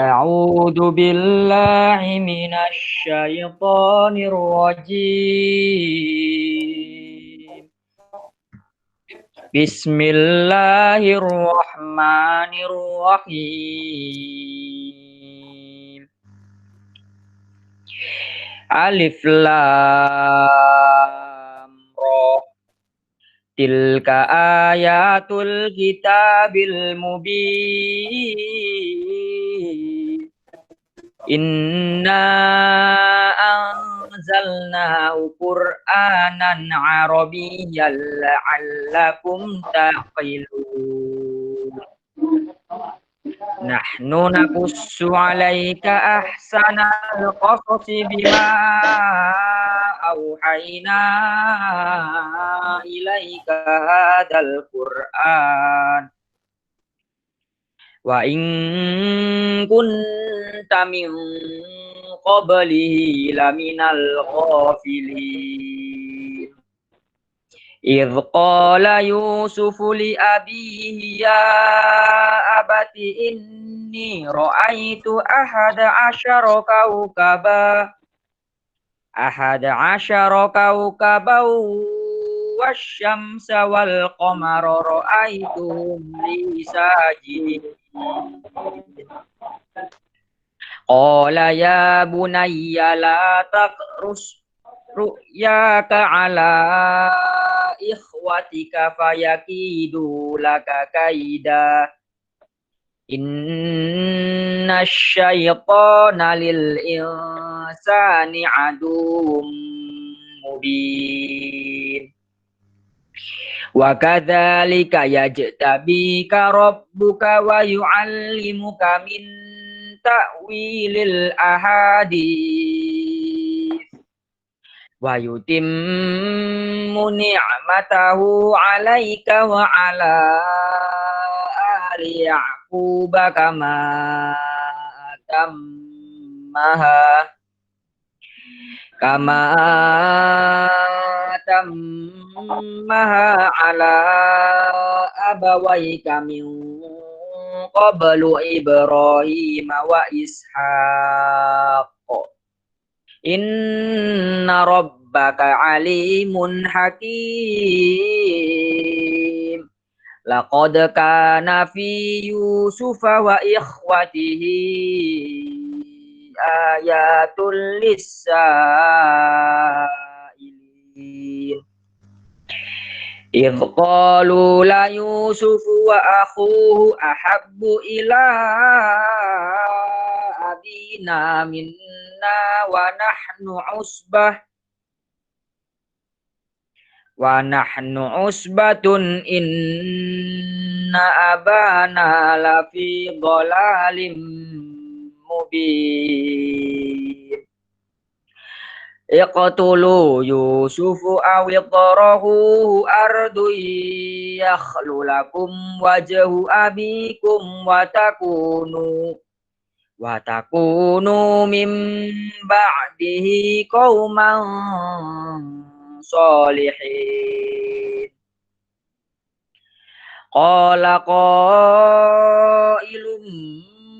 أعوذ بالله من الشيطان الرجيم. بسم الله الرحمن الرحيم. ألف لام را تلك آيات الكتاب المبين إنا أنزلناه قرآنا عربيا لعلكم تعقلون نحن نقص عليك أحسن القصص بما أوحينا إليك هذا القرآن وإن كنت من قبله لمن الغافلين إذ قال يوسف لأبيه يا أبت إني رأيت أحد عشر كوكبا والشمس والقمر رأيتهم لي ساجدين قال يا بني لا تقصص رؤياك على إخوتك فيكيدوا لك كيدا إن الشيطان للإنسان عدو مبين وكذلك يجتبيك ربك ويعلمك من تأويل الأحاديث ويتم نعمته عليك وعلى آل يعقوب كما أتمها على أبويك من قبل إبراهيم وإسحاق إن ربك عليم حكيم لقد كان في يوسف وإخوته آيات للسائلين إذ قالوا ليوسف وأخوه أحب إلى أبينا منا ونحن عصبة إن أبانا لفي ضلال مبين اقتلوا يوسف أو اطرحوه أرض يخل لكم وجه أبيكم وتكونوا من بعده قوما صالحين قال قائل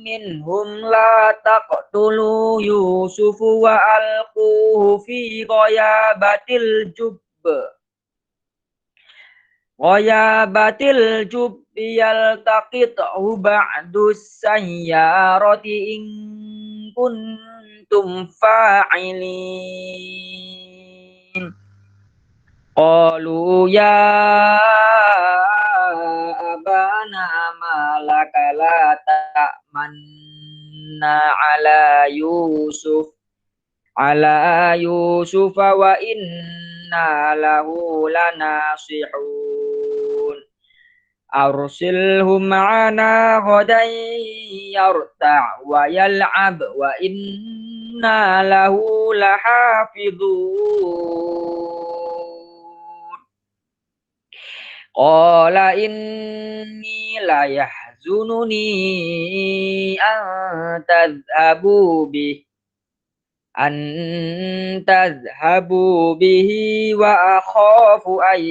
منهم لا تقتلوا يوسف وألقوه في غيابة الجب يلتقطه بعد السيارة إن كنتم فاعلين قالوا يا أبانا ما لك لا تأمنا على يوسف وإنا له لناصحون أرسله معنا غدا يرتع ويلعب وإنا له لحافظون قال إني ليحزنني أن تذهبوا به وأخاف أن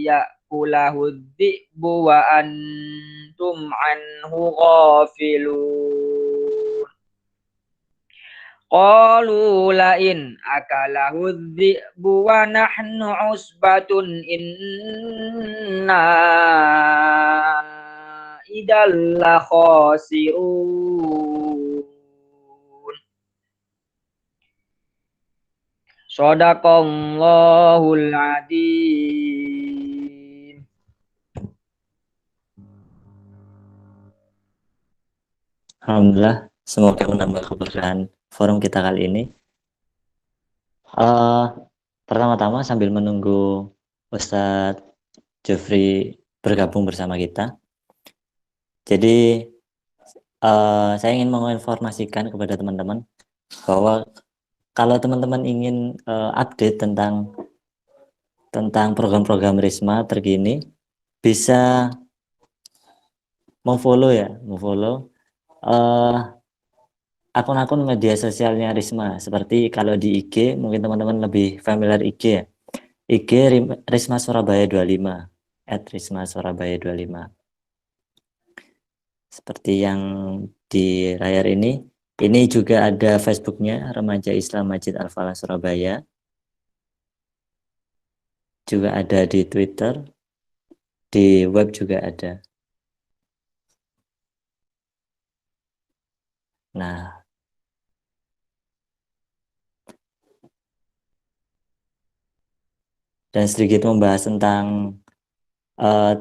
يأكله الذئب وأنتم عنه غافلون Qalu lain akalahu dzi'bu wa nahnu usbatun inna idal la khasirun. Shadaqallahul adzim. Alhamdulillah, semoga menambah keberkahan forum kita kali ini. Pertama-tama sambil menunggu Ustadz Jeffrey bergabung bersama kita. Jadi saya ingin menginformasikan kepada teman-teman bahwa kalau teman-teman ingin update tentang program-program Risma terkini, bisa memfollow akun-akun media sosialnya Risma. Seperti kalau di IG, mungkin teman-teman lebih familiar IG ya. IG Risma Surabaya 25, @Risma Surabaya 25. Seperti yang di layar ini juga ada Facebooknya Remaja Islam Masjid Al-Falah Surabaya. Juga ada di Twitter, di web juga ada. Nah, dan sedikit membahas tentang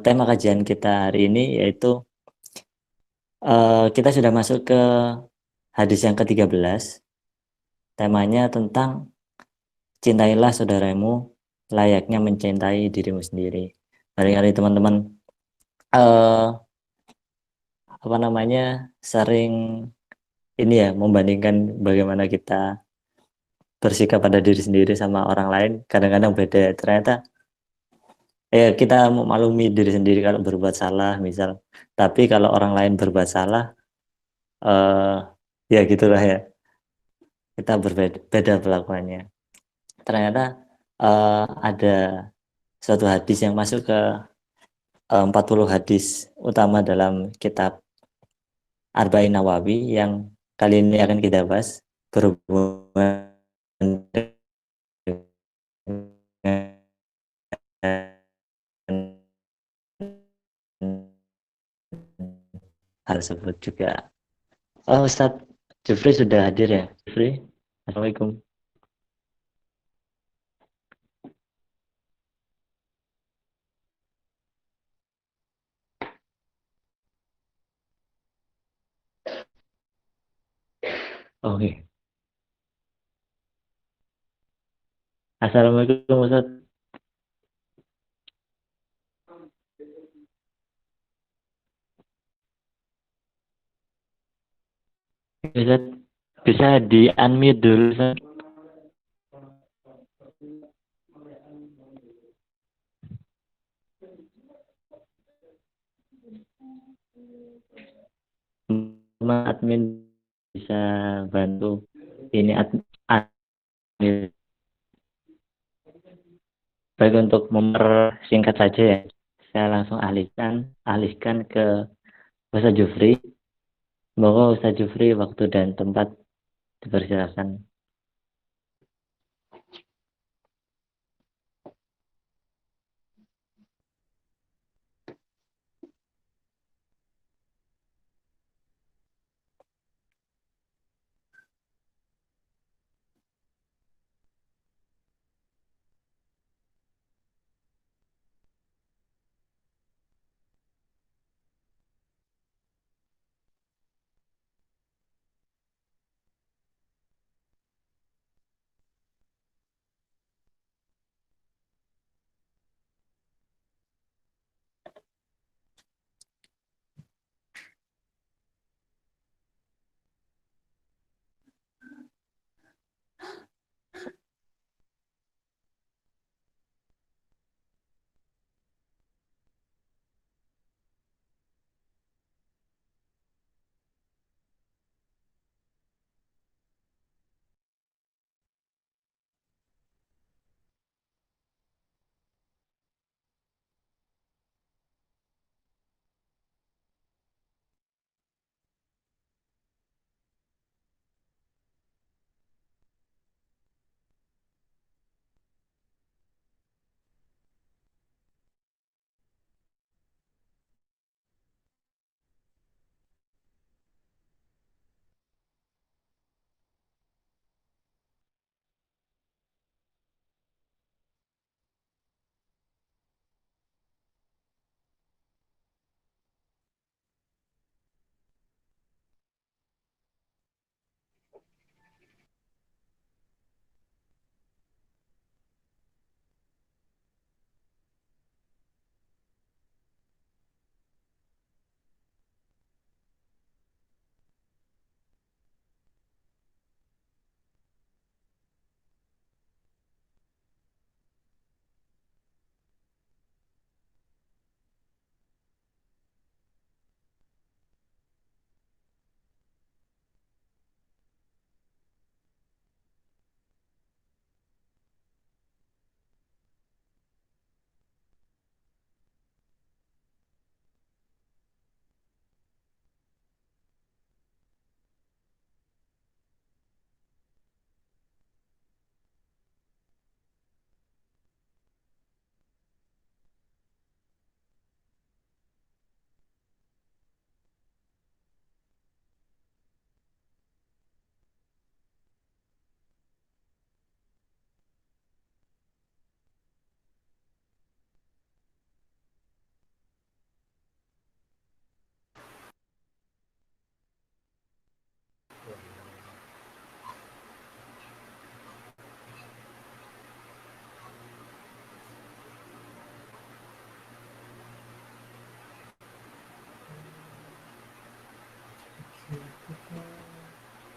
tema kajian kita hari ini, yaitu kita sudah masuk ke hadis yang ke-13. Temanya tentang cintailah saudaramu layaknya mencintai dirimu sendiri. Hari-hari teman-teman sering ini ya, membandingkan bagaimana kita bersikap pada diri sendiri sama orang lain. Kadang-kadang beda. Ternyata kita memaklumi diri sendiri kalau berbuat salah misal. Tapi kalau orang lain berbuat salah, ya gitulah ya. Kita berbeda pelakuannya. Ternyata ada suatu hadis yang masuk ke 40 hadis utama dalam kitab Arba'in Nawawi yang kali ini akan kita bahas berhubungan dengan hal tersebut juga. Oh, Ustadz Jeffrey sudah hadir ya? Jeffrey, Assalamualaikum. Oke. Assalamualaikum Ustadz. Ustadz, bisa di unmute dulu Ustadz. Admin bisa bantu ini admin. Baik, untuk mempersingkat saja ya, saya langsung alihkan ke Ustadz Jufri. Semoga Ustadz Jufri waktu dan tempat dipersilakan.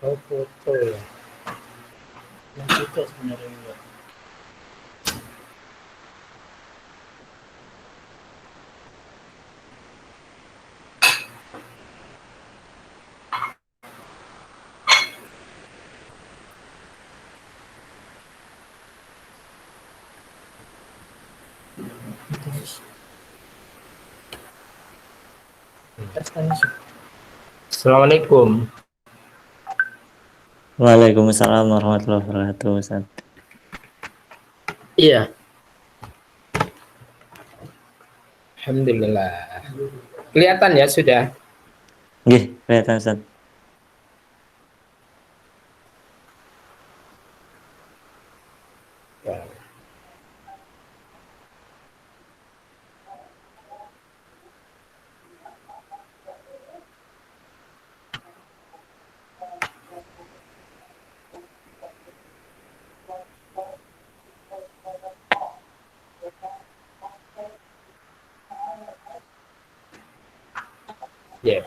Oh, foto ya. Yang foto sebenarnya enggak. Assalamualaikum. Waalaikumsalam warahmatullahi wabarakatuh, Ustaz. Iya. Alhamdulillah. Kelihatan ya sudah. Nggih, kelihatan Ustaz. Ya.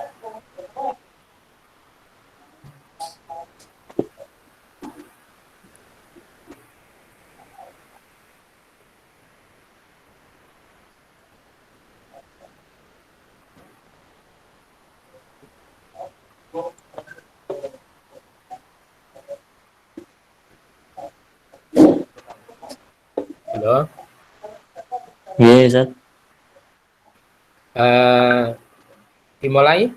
Halo. Nggih, Ustaz. Dimulai?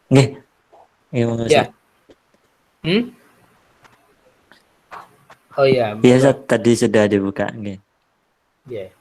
Nggih. Nggih, monggo, Ustaz. Ya. Oh ya, Iya, monggo. Ustaz, tadi sudah dibuka, nggih. Ya.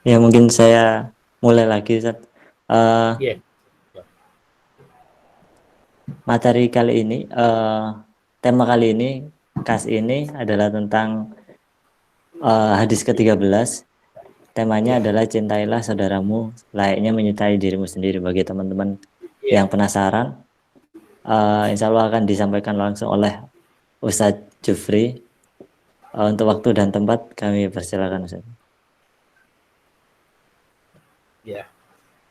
Ya, mungkin saya mulai lagi, Ustaz. Ya. Materi kali ini, tema kali ini, kas ini adalah tentang hadis ke-13. Temanya adalah cintailah saudaramu layaknya mencintai dirimu sendiri. Bagi teman-teman yang penasaran, insya Allah akan disampaikan langsung oleh Ustadz Jufri. Untuk waktu dan tempat kami persilakan, Ustadz. Ya.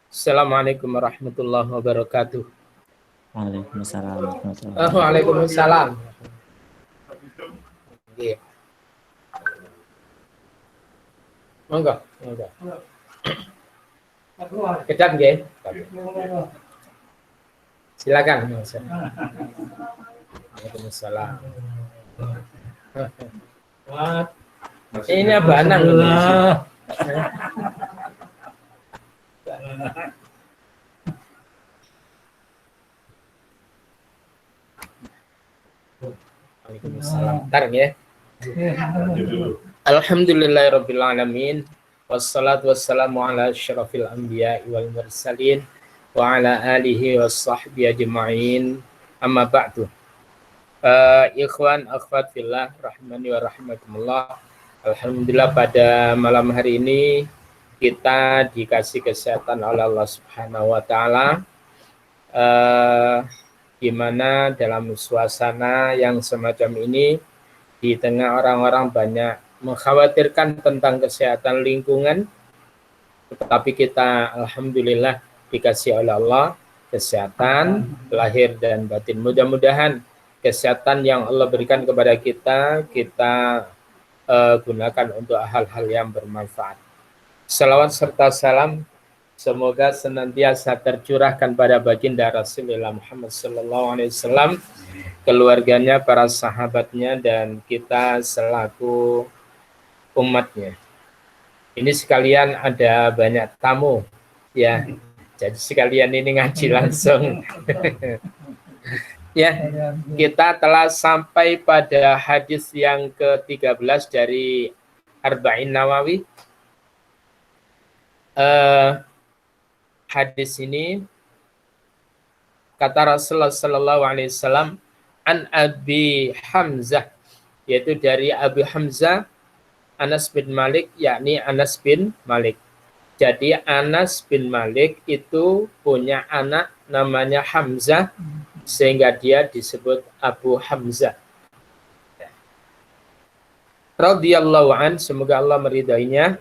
Assalamualaikum warahmatullahi wabarakatuh. Waalaikumsalam warahmatullahi wabarakatuh. Waalaikumsalam. Iya. Monggo, monggo. Kedan nggih. Silakan. Waalaikumsalam. Ini apa anang? Waalaikumsalam. Ntar ya. Alhamdulillahirabbil alamin. Wassalatu wassalamu ala asyrafil anbiya'i wal mursalin wa ala alihi washabbihi ajma'in. Amma ba'du. Ikhwan akhwat fillah rahimani wa rahmatullah. Alhamdulillah pada malam hari ini kita dikasih kesehatan oleh Allah Subhanahu wa taala. Di mana dalam suasana yang semacam ini, di tengah orang-orang banyak mengkhawatirkan tentang kesehatan lingkungan, tetapi kita alhamdulillah dikasih oleh Allah kesehatan lahir dan batin. Mudah-mudahan kesehatan yang Allah berikan kepada kita gunakan untuk hal-hal yang bermanfaat. Salawat serta salam semoga senantiasa tercurahkan pada baginda Rasulullah Muhammad SAW, keluarganya, para sahabatnya, dan kita selaku umatnya. Ini sekalian ada banyak tamu, ya. Jadi sekalian ini ngaji langsung. Ya, kita telah sampai pada hadis yang ke-13 dari Arba'in Nawawi. Hadis ini kata Rasulullah Sallallahu Alaihi Wasallam, an Abi Hamzah, yaitu dari Abu Hamzah Anas bin Malik, yakni Anas bin Malik. Jadi Anas bin Malik itu punya anak namanya Hamzah, sehingga dia disebut Abu Hamzah. Radhiyallahu an, semoga Allah meridainya.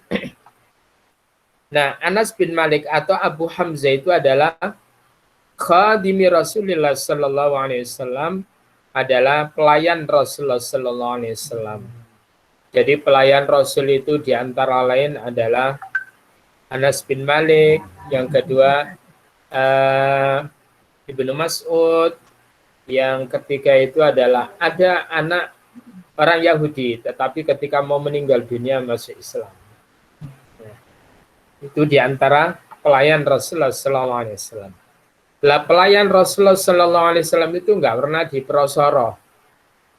Nah, Anas bin Malik atau Abu Hamzah itu adalah khadimi Rasulullah Sallallahu Alaihi Wasallam, adalah pelayan Rasulullah Sallallahu Alaihi Wasallam. Jadi pelayan Rasul itu diantara lain adalah Anas bin Malik, yang kedua Ibnu Mas'ud, yang ketiga itu adalah ada anak orang Yahudi, tetapi ketika mau meninggal dunia masuk Islam. Nah, itu diantara pelayan Rasulullah Sallallahu Alaihi Wasallam. Lah pelayan Rasulullah Sallallahu Alaihi Wasallam itu nggak pernah diperosoro,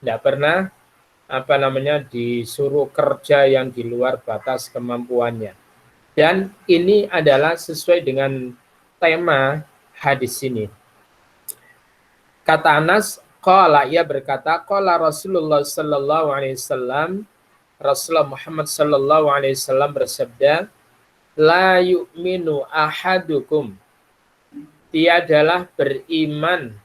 nggak pernah disuruh kerja yang di luar batas kemampuannya. Dan ini adalah sesuai dengan tema hadis ini. Kata Anas, qala, ia berkata, qala Rasulullah Sallallahu Alaihi Wasallam, Rasulullah Muhammad Sallallahu Alaihi Wasallam bersabda, la yu'minu ahadukum, tiadalah beriman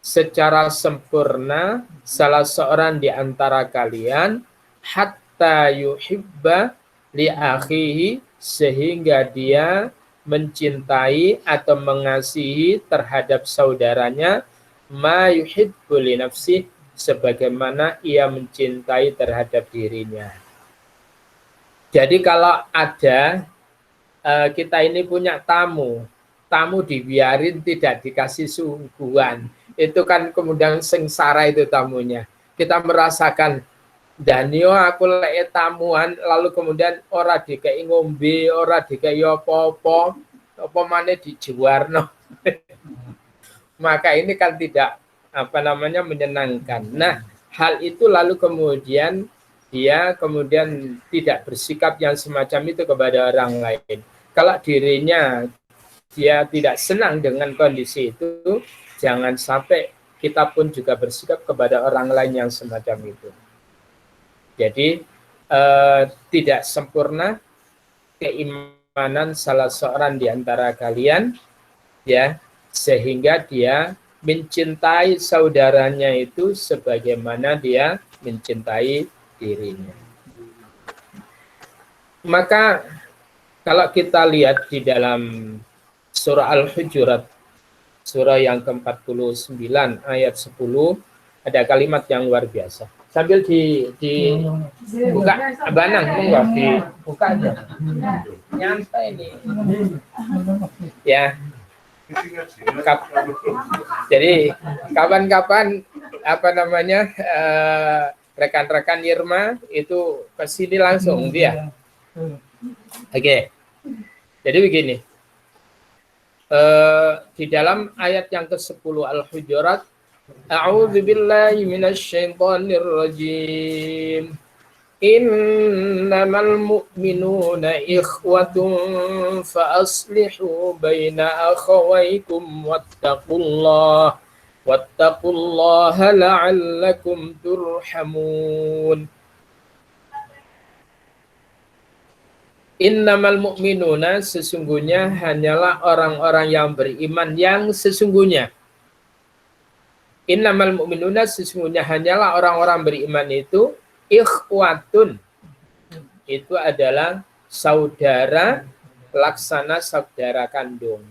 secara sempurna salah seorang di antara kalian hatta yuhibba li akhihi, sehingga dia mencintai atau mengasihi terhadap saudaranya ma yuhibbu li nafsi, sebagaimana ia mencintai terhadap dirinya. Jadi kalau ada kita ini punya tamu dibiarin tidak dikasih suguhan, itu kan kemudian sengsara itu tamunya. Kita merasakan, Danio aku lek tamuan lalu kemudian ora dikai ngombe, ora dikai apa-apa, apa maneh dijuwarno. Maka ini kan tidak menyenangkan. Nah, hal itu lalu kemudian dia kemudian tidak bersikap yang semacam itu kepada orang lain. Kalau dirinya dia tidak senang dengan kondisi itu, jangan sampai kita pun juga bersikap kepada orang lain yang semacam itu. Jadi tidak sempurna keimanan salah seorang di antara kalian, ya, sehingga dia mencintai saudaranya itu sebagaimana dia mencintai dirinya. Maka kalau kita lihat di dalam surah Al-Hujurat, surah yang ke-49 ayat 10, ada kalimat yang luar biasa. Sambil dibuka, Banang, enggak dibuka aja. Nyantai nih. Ya. Jadi kapan-kapan rekan-rekan Irma itu ke sini langsung dia. Oke. Jadi begini. Di dalam ayat yang ke-10 Al-Hujurat, A'udzu billahi minasyaitonir rajim. Innamal mu'minuna ikhwatun fa aslihu baina akhawaykum wattaqullaha la'allakum turhamun. Innamal mu'minuna, sesungguhnya hanyalah orang-orang yang beriman yang sesungguhnya. Innamal mu'minuna, sesungguhnya hanyalah orang-orang beriman itu ikhwatun, itu adalah saudara laksana, saudara kandung.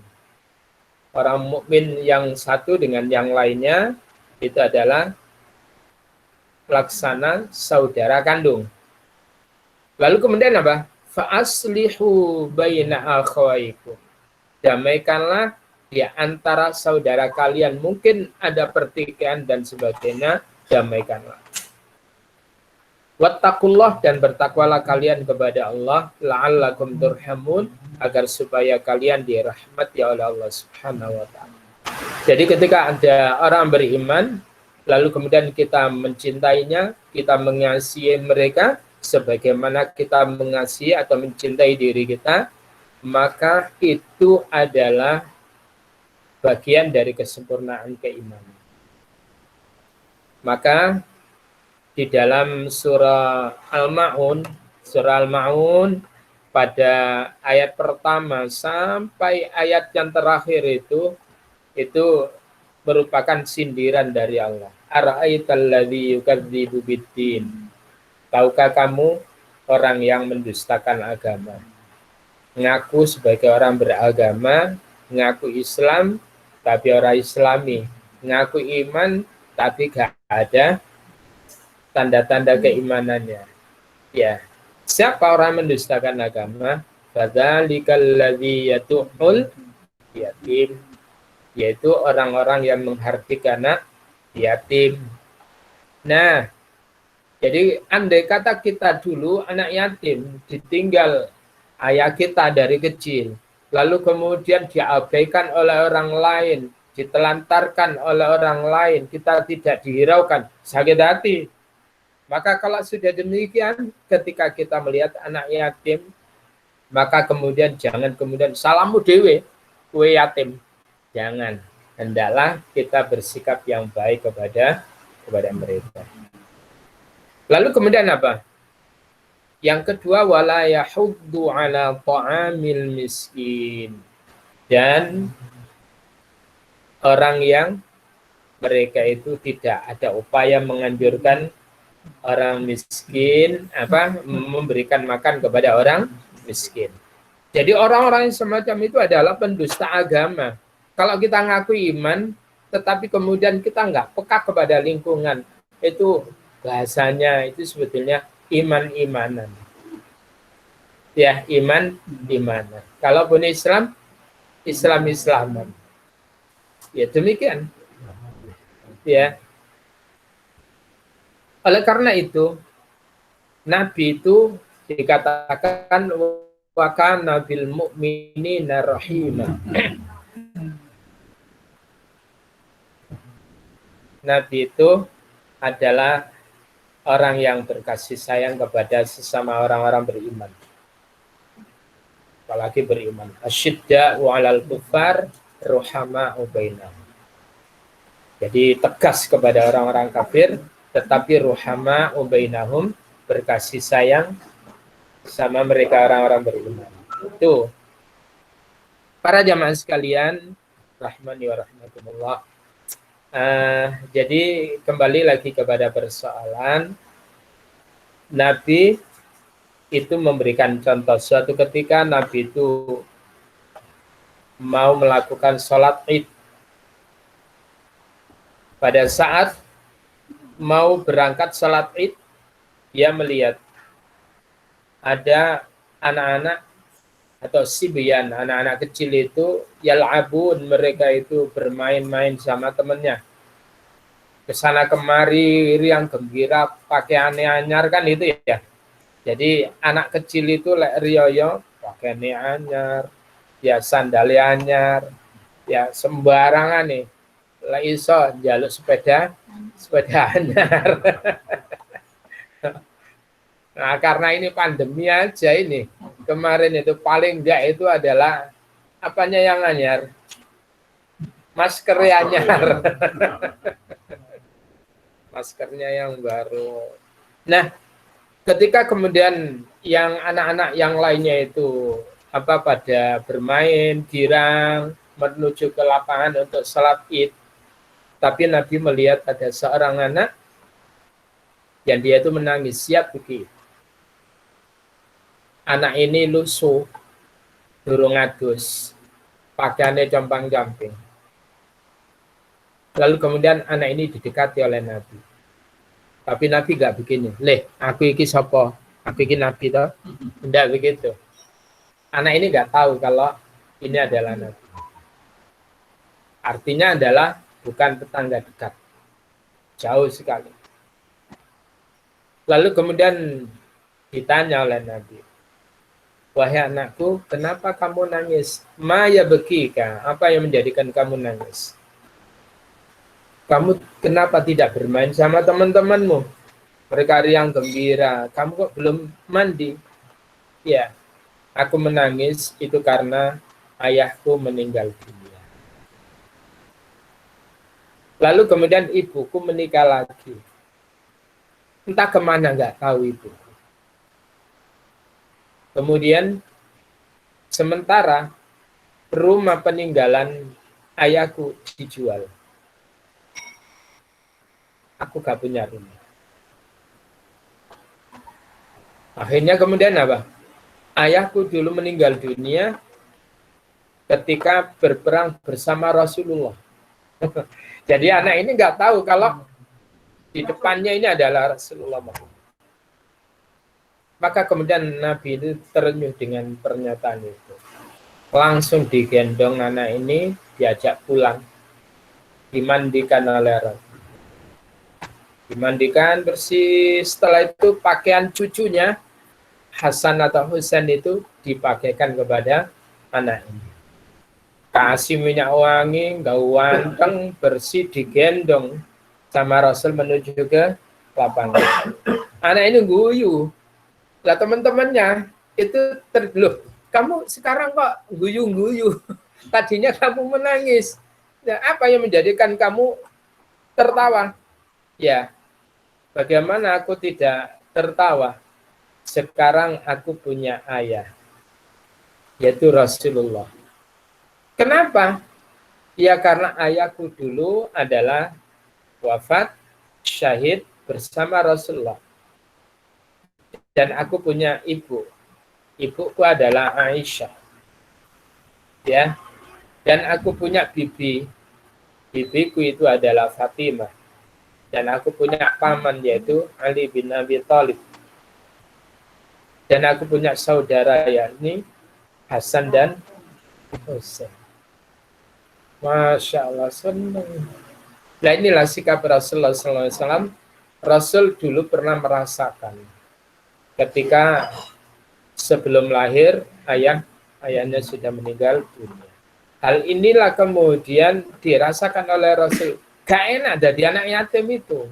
Orang mukmin yang satu dengan yang lainnya itu adalah laksana saudara kandung. Lalu kemudian apa? Fa aslihu baina akhawaykum. Damaikanlah di antara saudara kalian. Mungkin ada pertikaian dan sebagainya, damaikanlah. Wattaqullah, dan bertakwalah kalian kepada Allah, la'allakum turhamun, agar supaya kalian dirahmati oleh Allah Subhanahu wa taala. Jadi ketika ada orang beriman, lalu kemudian kita mencintainya, kita mengasihi mereka sebagaimana kita mengasihi atau mencintai diri kita, maka itu adalah bagian dari kesempurnaan keimanan. Maka di dalam surah Al-Ma'un pada ayat pertama sampai ayat yang terakhir itu merupakan sindiran dari Allah. Ara'aital ladzi yukadzibu biddin. Tahukah kamu orang yang mendustakan agama? Ngaku sebagai orang beragama, ngaku Islam tapi orang Islami, ngaku iman tapi gak ada tanda-tanda keimanannya. Ya, siapa orang mendustakan agama? Fadzalikal ladzi yatu'ul yatim, yaitu orang-orang yang menghardik anak yatim. Nah, jadi andai kata kita dulu anak yatim ditinggal ayah kita dari kecil, lalu kemudian diabaikan oleh orang lain, ditelantarkan oleh orang lain, kita tidak dihiraukan, sakit hati. Maka kalau sudah demikian, ketika kita melihat anak yatim, maka kemudian jangan kemudian salamu dewe, kue yatim. Jangan. Hendaklah kita bersikap yang baik kepada mereka. Lalu kemudian apa? Yang kedua, wala yahuddu ala ta'amil miskin. Dan orang yang mereka itu tidak ada upaya menganjurkan orang miskin memberikan makan kepada orang miskin. Jadi orang-orang yang semacam itu adalah pendusta agama. Kalau kita ngaku iman, tetapi kemudian kita nggak peka kepada lingkungan, itu bahasanya itu sebetulnya iman-imanan. Ya, iman-imanan. Kalaupun Islam, Islam-Islaman. Ya demikian. Ya. Oleh karena itu, Nabi itu dikatakan wa kana bil mu'minina rahima. Nabi itu adalah orang yang berkasih sayang kepada sesama orang-orang beriman. Apalagi beriman. Asyidda wa'alal kufar ruhama'u bainahum. Jadi tegas kepada orang-orang kafir, tetapi ruhama'u bainahum, berkasih sayang sama mereka orang-orang beriman. Itu para jamaah sekalian, rahmani wa rahmatullah. Jadi kembali lagi kepada persoalan, Nabi itu memberikan contoh. Suatu ketika Nabi itu mau melakukan sholat Id. Pada saat mau berangkat sholat Id, dia melihat ada anak-anak atau sibyan, anak-anak kecil itu yal'abun, mereka itu bermain-main sama temannya. Kesana kemari, riang gembira, pakaiannya anyar kan itu ya. Jadi anak kecil itu lek riyoyo, pakaiannya anyar, ya sandalnya anyar, ya sembarangan nih. Lek iso jaluk sepeda anyar. Nah, karena ini pandemi aja ini. Kemarin itu paling enggak itu adalah apanya yang anyar? Maskernya anyar. Maskernya yang baru. Nah, ketika kemudian yang anak-anak yang lainnya itu pada bermain, girang, menuju ke lapangan untuk sholat Id, tapi Nabi melihat ada seorang anak yang dia itu menangis, siap begitu. Anak ini lusuh, durung adus, pakaiannya compang-camping. Lalu kemudian anak ini didekati oleh Nabi. Tapi Nabi gak begini, aku iki sapa? Aku iki Nabi toh? Tidak begitu. Anak ini gak tahu kalau ini adalah Nabi. Artinya adalah bukan tetangga dekat. Jauh sekali. Lalu kemudian ditanya oleh Nabi, wahai anakku, kenapa kamu nangis? Maya bekika, apa yang menjadikan kamu nangis? Kamu kenapa tidak bermain sama teman-temanmu? Mereka riang gembira. Kamu kok belum mandi? Ya, aku menangis itu karena ayahku meninggal dunia. Lalu kemudian ibuku menikah lagi. Entah kemana, nggak tahu ibu. Kemudian sementara rumah peninggalan ayahku dijual. Aku gak punya rumah. Akhirnya kemudian apa? Ayahku dulu meninggal dunia ketika berperang bersama Rasulullah. Jadi anak ini nggak tahu kalau di depannya ini adalah Rasulullah. Maka kemudian Nabi itu terenyuh dengan pernyataan itu. Langsung digendong anak ini, diajak pulang. Dimandikan oleh Rasul. Dimandikan bersih, setelah itu pakaian cucunya Hasan atau Husain itu dipakaikan kepada anak ini. Kasih minyak wangi, ganteng, bersih, digendong sama Rasul menuju ke lapangan. Anak ini guyu. Lah teman-temannya itu tergeluh. Kamu sekarang kok guyu-guyu? Tadinya kamu menangis. Nah, apa yang menjadikan kamu tertawa? Ya, bagaimana aku tidak tertawa? Sekarang aku punya ayah, yaitu Rasulullah. Kenapa? Ya karena ayahku dulu adalah wafat, syahid bersama Rasulullah. Dan aku punya ibu. Ibuku adalah Aisyah. Ya. Dan aku punya bibi. Bibiku itu adalah Fatimah. Dan aku punya paman yaitu Ali bin Abi Thalib. Dan aku punya saudara yakni Hasan dan Husain. Masya Allah, senang. Nah inilah sikap Rasulullah SAW. Rasul dulu pernah merasakan ketika sebelum lahir ayahnya sudah meninggal dunia. Hal inilah kemudian dirasakan oleh Rasul. Gak enak jadi anak yatim itu.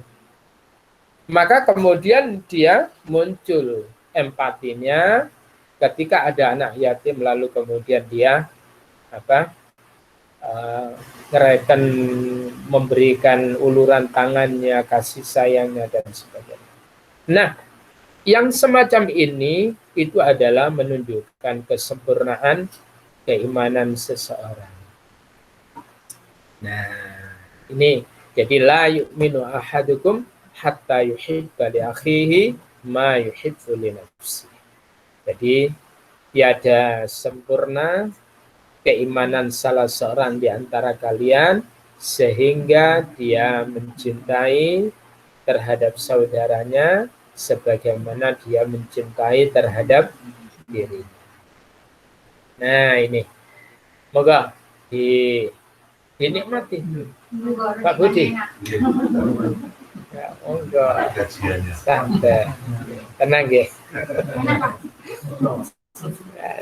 Maka kemudian dia muncul empatinya ketika ada anak yatim, lalu kemudian dia ngereken, memberikan uluran tangannya, kasih sayangnya dan sebagainya. Nah, yang semacam ini itu adalah menunjukkan kesempurnaan keimanan seseorang. Nah, ini jadi la yu'minu ahadukum hatta yuhibba li akhihi ma yuhibbu li nafsihi. Jadi tiada sempurna keimanan salah seorang di antara kalian sehingga dia mencintai terhadap saudaranya sebagaimana dia mencintai terhadap dirinya. Nah ini, moga dinikmati, Pak Budi. Ya, moga santai, tenang ya.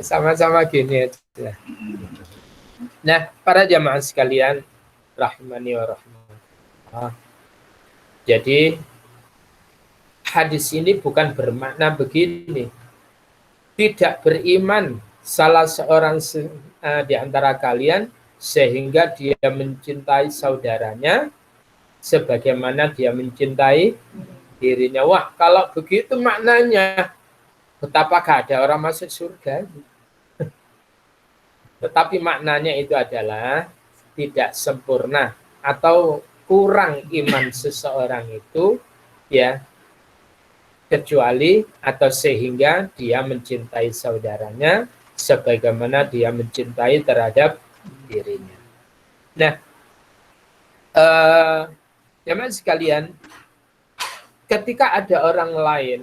Sama-sama gini aja. Nah, para jamaah sekalian, rahimani wa rahmatullah. Jadi hadis ini bukan bermakna begini. Tidak beriman salah seorang di antara kalian sehingga dia mencintai saudaranya sebagaimana dia mencintai dirinya. Wah, kalau begitu maknanya betapa gak ada orang masuk surga. Tetapi maknanya itu adalah tidak sempurna atau kurang iman seseorang itu, ya, kecuali atau sehingga dia mencintai saudaranya sebagaimana dia mencintai terhadap dirinya. Nah, teman sekalian, ketika ada orang lain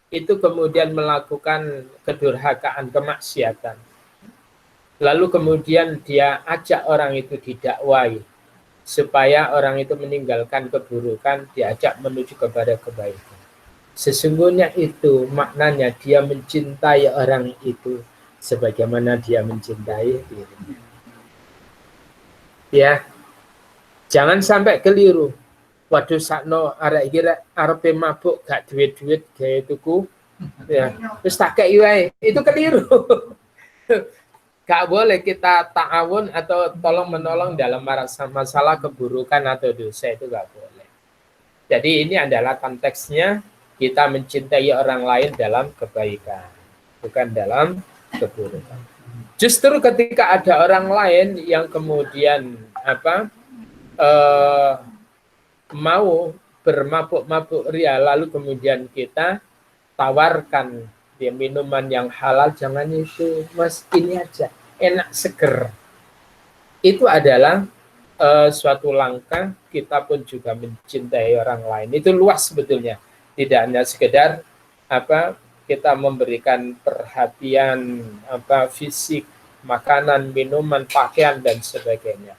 itu kemudian melakukan kedurhakaan, kemaksiatan, lalu kemudian dia ajak orang itu didakwai supaya orang itu meninggalkan keburukan, diajak menuju kepada kebaikan. Sesungguhnya itu maknanya dia mencintai orang itu sebagaimana dia mencintai dirinya. Ya, jangan sampai keliru. Waduh sakno arek iki arepe mabuk gak duit-duit gawe tuku. Ya, terus tak kei wae. Itu keliru. Gak boleh kita ta'awun atau tolong menolong dalam masalah keburukan atau dosa, itu gak boleh. Jadi ini adalah konteksnya kita mencintai orang lain dalam kebaikan, bukan dalam keburukan. Justru ketika ada orang lain yang kemudian mau bermabuk-mabuk ria, lalu kemudian kita tawarkan dia minuman yang halal, jangan itu mas, ini aja enak seger. Itu adalah suatu langkah kita pun juga mencintai orang lain. Itu luas sebetulnya. Tidak hanya sekedar kita memberikan perhatian fisik, makanan, minuman, pakaian dan sebagainya.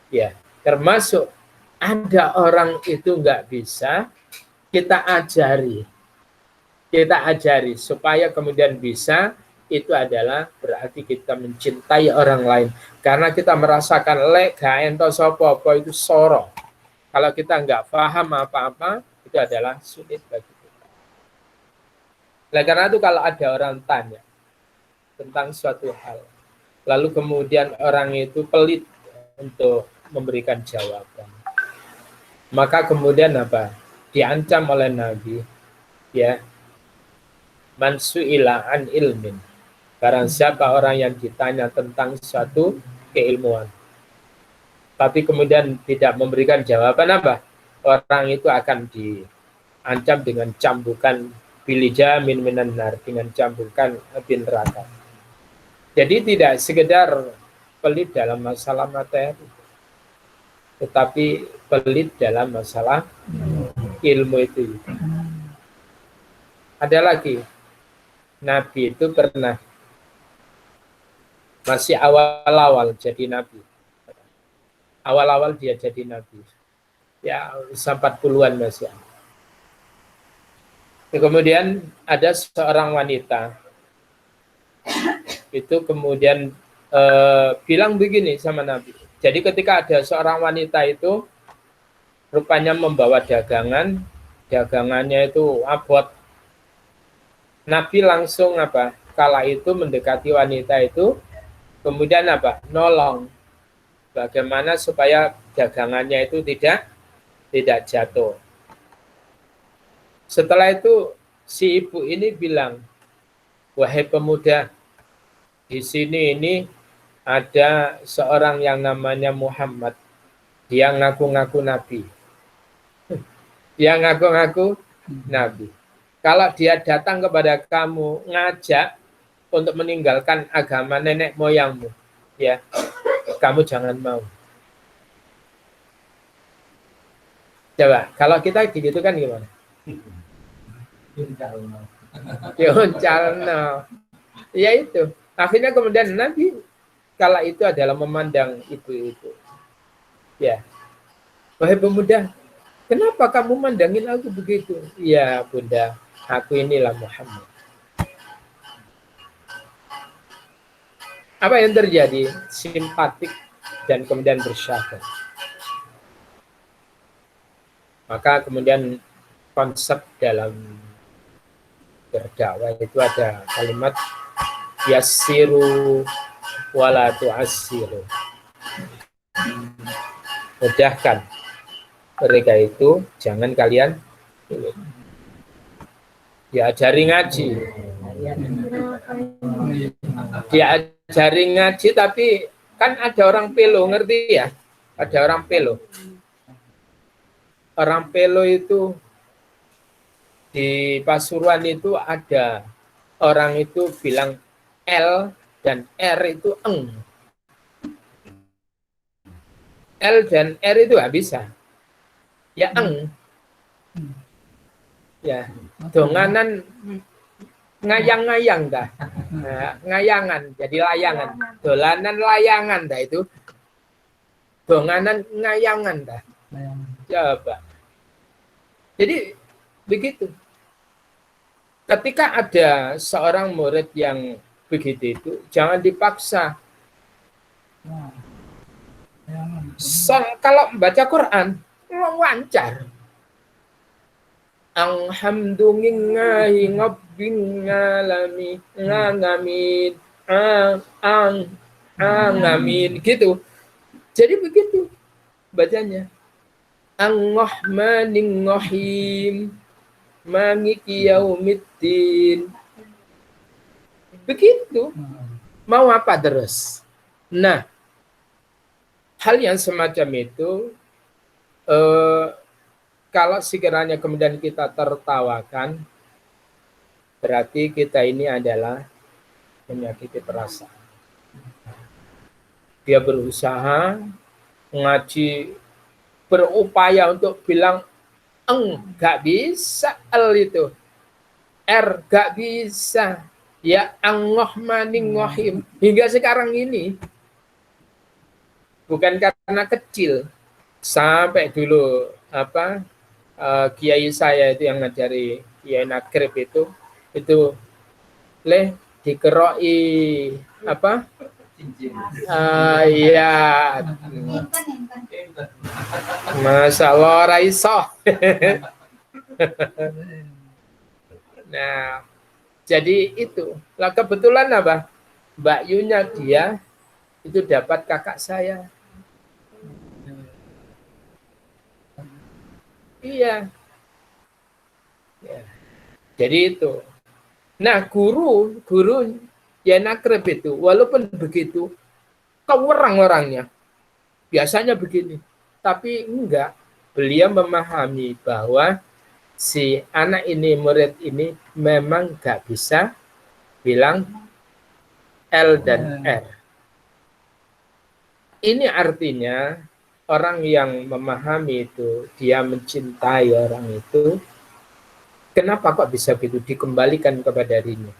Ya, termasuk ada orang itu nggak bisa, kita ajari supaya kemudian bisa. Itu adalah berarti kita mencintai orang lain, karena kita merasakan lek gak ento sapa-apa itu soro. Kalau kita nggak paham apa-apa, itu adalah sulit bagi kita. Nah, karena itu kalau ada orang tanya tentang suatu hal, lalu kemudian orang itu pelit untuk memberikan jawaban, maka kemudian diancam oleh Nabi, ya, man su'ila an ilmin, barang siapa orang yang ditanya tentang suatu keilmuan tapi kemudian tidak memberikan jawaban, orang itu akan diancam dengan cambukan bilijamin minan nar, dengan cambukan api neraka. Jadi tidak sekedar pelit dalam masalah materi, tetapi pelit dalam masalah ilmu itu. Ada lagi, Nabi itu pernah masih awal-awal jadi Nabi. Awal-awal dia jadi Nabi. Ya, 40-an masih. Kemudian ada seorang wanita. Itu kemudian bilang begini sama Nabi. Jadi ketika ada seorang wanita itu rupanya membawa dagangan, dagangannya itu abot. Nabi langsung kala itu mendekati wanita itu, kemudian nolong bagaimana supaya dagangannya itu tidak jatuh. Setelah itu si ibu ini bilang, wahai pemuda, di sini ini ada seorang yang namanya Muhammad, dia ngaku-ngaku Nabi. Dia ngaku-ngaku Nabi. Kalau dia datang kepada kamu ngajak untuk meninggalkan agama nenek moyangmu, ya, kamu jangan mau. Coba, kalau kita gitu kan gimana? Yauncalno. Ya itu. Akhirnya kemudian Nabi kala itu adalah memandang ibu itu. Ya. Wahai pemuda, kenapa kamu mandangin aku begitu? Ya, Bunda, aku inilah Muhammad. Apa yang terjadi? Simpatik dan kemudian bersyahwat. Maka kemudian konsep dalam berdakwah itu ada kalimat yassiru wala tu'assiru. Mudahkan mereka itu, jangan kalian diajari ngaji. Diajari ngaji tapi kan ada orang pelo, ngerti ya? Ada orang pelo. Orang pelo itu di Pasuruan itu ada orang itu bilang L dan R itu eng. L dan R itu nggak bisa. Ya eng. Ya, donganan ngayang-ngayang dah. Nah, ngayangan jadi layangan. Dolanan layangan dah itu. Donganan ngayangan dah. Coba. Jadi begitu. Ketika ada seorang murid yang begitu itu, jangan dipaksa. Kalau membaca Quran, lancar. Alhamdulillahi ngabing ngalami ngalamin ngamin gitu. Jadi begitu bacanya. Ar-Rahmanir Rahim Maliki Yaumiddin. Begitu. Mau apa terus? Nah, hal yang semacam itu kalau sekiranya kemudian kita tertawakan, berarti kita ini adalah menyakiti perasaan. Dia berusaha ngaji, berupaya untuk bilang nggak bisa L itu, R nggak bisa, ya Ar-Rahmanir Rahim hingga sekarang ini bukan karena kecil, sampai dulu kiai saya itu yang ngajari Kiai Nagrib itu dikeroi ya masalah raiso. Nah, jadi itu lah kebetulan Mbak Yunya dia itu dapat kakak saya. Iya. Ya. Jadi itu. Nah, guru ya Nagrib itu, walaupun begitu, kewerang orangnya. Biasanya begini. Tapi enggak. Beliau memahami bahwa si anak ini, murid ini, memang enggak bisa bilang L dan R. Ini artinya orang yang memahami itu, dia mencintai orang itu, kenapa kok bisa begitu dikembalikan kepada dirinya?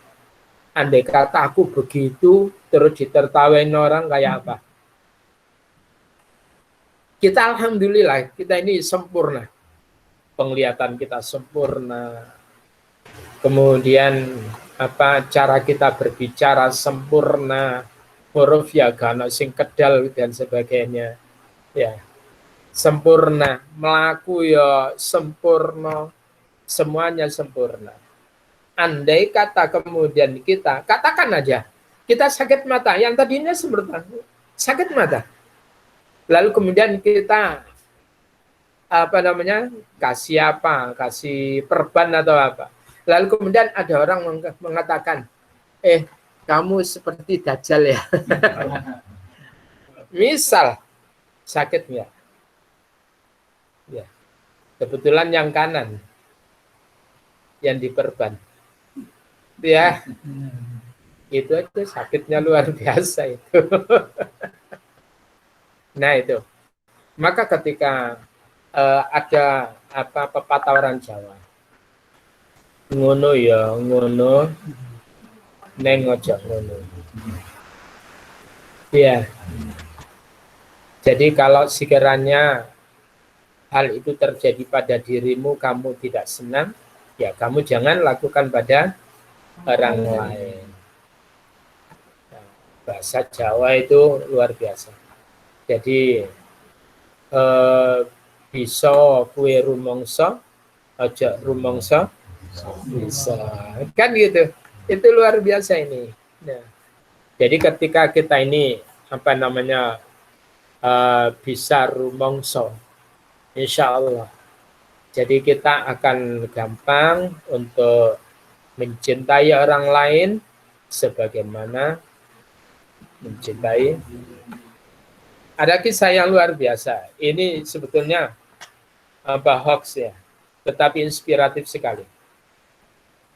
Andai kata aku begitu, terus ditertawain orang kayak apa? Kita alhamdulillah, kita ini sempurna. Penglihatan kita sempurna. Kemudian cara kita berbicara sempurna. Huruf ya gana sing kedal dan sebagainya. Ya, sempurna, melaku ya sempurna, semuanya sempurna. Andai kata kemudian kita, katakan aja, kita sakit mata, yang tadinya sempurna, sakit mata. Lalu kemudian kita, kasih perban atau apa. Lalu kemudian ada orang mengatakan, kamu seperti Dajjal ya. Misal, sakit nggak? Ya. Kebetulan yang kanan yang diperban. Ya. Itu aja sakitnya luar biasa itu. Nah, itu. Maka ketika ada pepatah orang Jawa. Ngono ya, ngono neng ojo ngono. Ya. Jadi kalau sekiranya hal itu terjadi pada dirimu, kamu tidak senang, ya kamu jangan lakukan pada orang lain. Nah, bahasa Jawa itu luar biasa. Jadi bisa kue rumongso ojo rumangsa bisa. Kan gitu. Itu luar biasa ini. Nah, jadi ketika kita ini apa namanya bisa rumangsa, insya Allah. Jadi kita akan gampang untuk mencintai orang lain sebagaimana mencintai. Ada kisah yang luar biasa. Ini sebetulnya hoax ya, tetapi inspiratif sekali.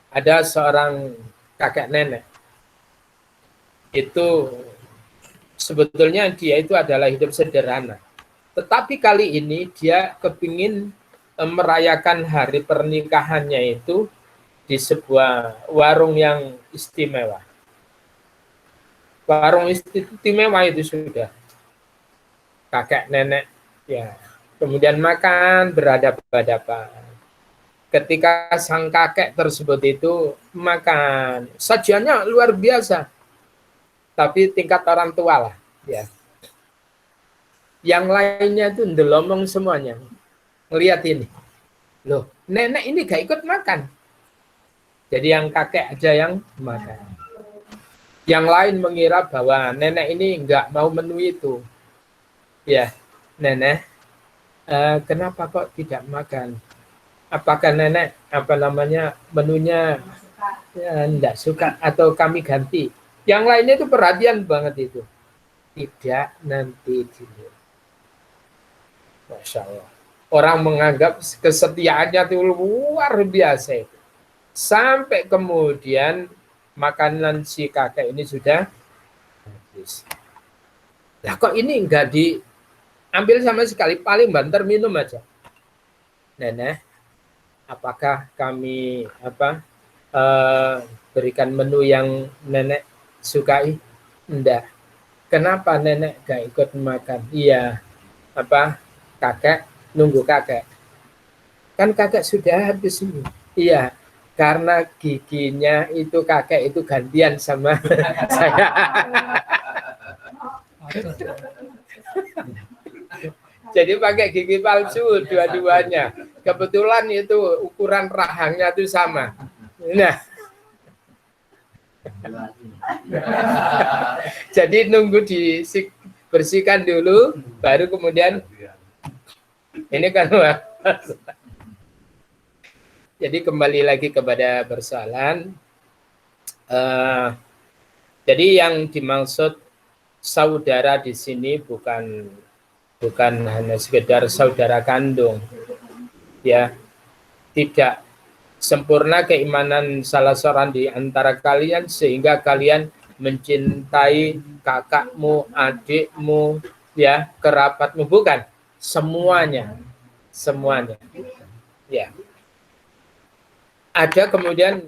Ada seorang kakek nenek. Itu sebetulnya dia itu adalah hidup sederhana. Tetapi kali ini dia kepingin merayakan hari pernikahannya itu di sebuah warung yang istimewa. Warung istimewa itu sudah. Kakek nenek ya. Kemudian makan berhadapan-hadapan. Ketika sang kakek tersebut itu makan, sajiannya luar biasa. Tapi tingkat orang tua lah ya. Yang lainnya itu ndelomong semuanya. Ngelihat ini. Loh, nenek ini gak ikut makan. Jadi yang kakek aja yang makan. Yang lain mengira bahwa nenek ini nggak mau menu itu. Ya, nenek, kenapa kok tidak makan? Apakah nenek menunya enggak suka atau kami ganti? Yang lainnya itu perhatian banget itu. Tidak, nanti dulu. Masya Allah. Orang menganggap kesetiaannya itu luar biasa itu. Sampai kemudian makanan si kakek ini sudah habis. Lah kok ini enggak diambil sama sekali, paling banter minum aja. Nenek, apakah kami berikan menu yang nenek sukai? Enggak. Kenapa nenek gak ikut makan? Iya, kakek nunggu kakek. Kan kakek sudah habis ini. Iya, karena giginya itu kakek itu gantian sama saya. Jadi pakai gigi palsu dua-duanya. Kebetulan itu ukuran rahangnya itu sama. Nah, jadi nunggu dibersihkan dulu, baru kemudian ini kan. Jadi kembali lagi kepada persoalan. Jadi yang dimaksud saudara di sini bukan hanya sekedar saudara kandung, ya. Tidak sempurna keimanan salah seorang di antara kalian sehingga kalian mencintai kakakmu, adikmu, ya, kerabatmu, bukan semuanya, ya. Ada kemudian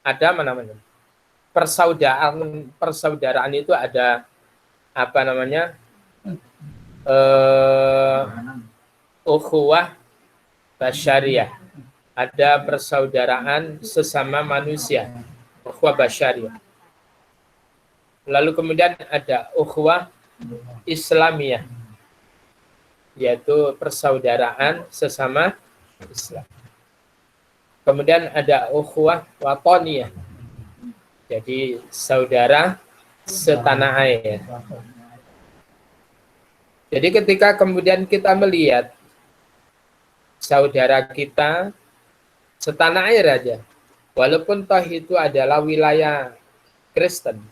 ada persaudaraan itu ada ukhuwah basyariah. Ada persaudaraan sesama manusia, ukhuwah basyariah. Lalu kemudian ada ukhuwah islamiyah, yaitu persaudaraan sesama Islam. Kemudian ada ukhuwah watoniyah, jadi saudara setanah air. Jadi ketika kemudian kita melihat saudara kita setanah air aja, walaupun toh itu adalah wilayah Kristen,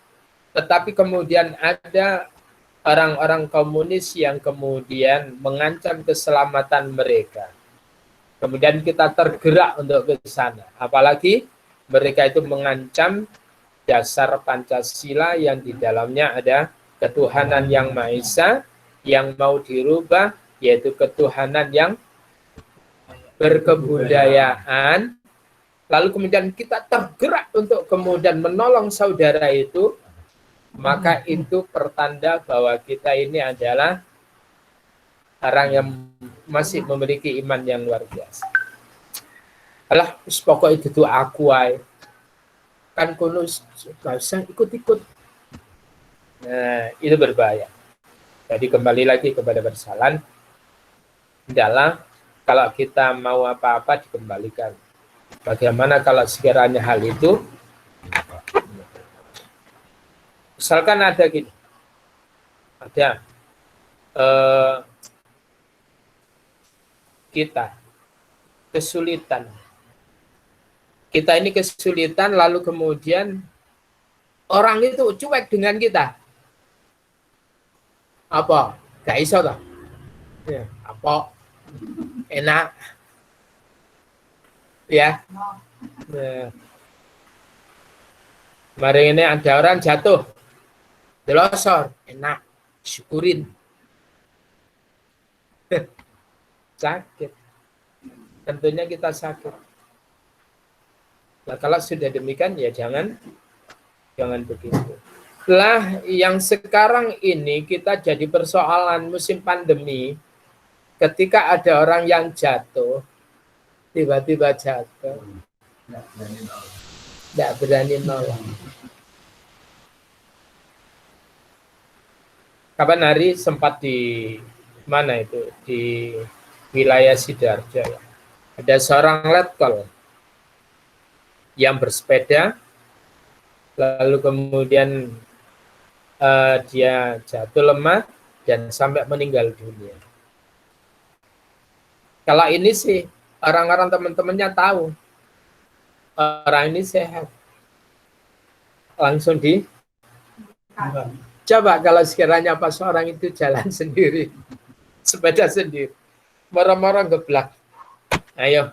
tetapi kemudian ada orang-orang komunis yang kemudian mengancam keselamatan mereka. Kemudian kita tergerak untuk ke sana. Apalagi mereka itu mengancam dasar Pancasila yang di dalamnya ada ketuhanan yang Maha Esa yang mau dirubah, yaitu ketuhanan yang berkebudayaan. Lalu kemudian kita tergerak untuk kemudian menolong saudara itu, maka itu pertanda bahwa kita ini adalah orang yang masih memiliki iman yang luar biasa. Alah, pokoknya itu aku ay. Kan kono gak usah ikut-ikut. Nah, itu berbahaya. Jadi kembali lagi kepada persoalan adalah Kalau kita mau apa-apa dikembalikan. Bagaimana kalau sekiranya hal itu, misalkan ada gini, ada kita kesulitan. Kita ini kesulitan, lalu kemudian orang itu cuek dengan kita. Apa? Gak iso toh? Ya, apa? Enak. Ya. Nah. Kemarin ini ada orang jatuh. Delosor. Enak. Syukurin. Sakit. Tentunya kita sakit. Nah, kalau sudah demikian ya jangan begitu. Lah yang sekarang ini kita jadi persoalan musim pandemi, ketika ada orang yang jatuh, tiba-tiba jatuh, tidak berani nolong. Kapan hari sempat di mana itu, di wilayah Sidoarjo, ada seorang letkol yang bersepeda, lalu kemudian dia jatuh lemah dan sampai meninggal dunia. Kalau ini sih orang-orang teman-temannya tahu orang ini sehat, langsung di coba kalau sekiranya pas orang itu jalan sendiri, sepeda sendiri, moro-moro geblak, ayo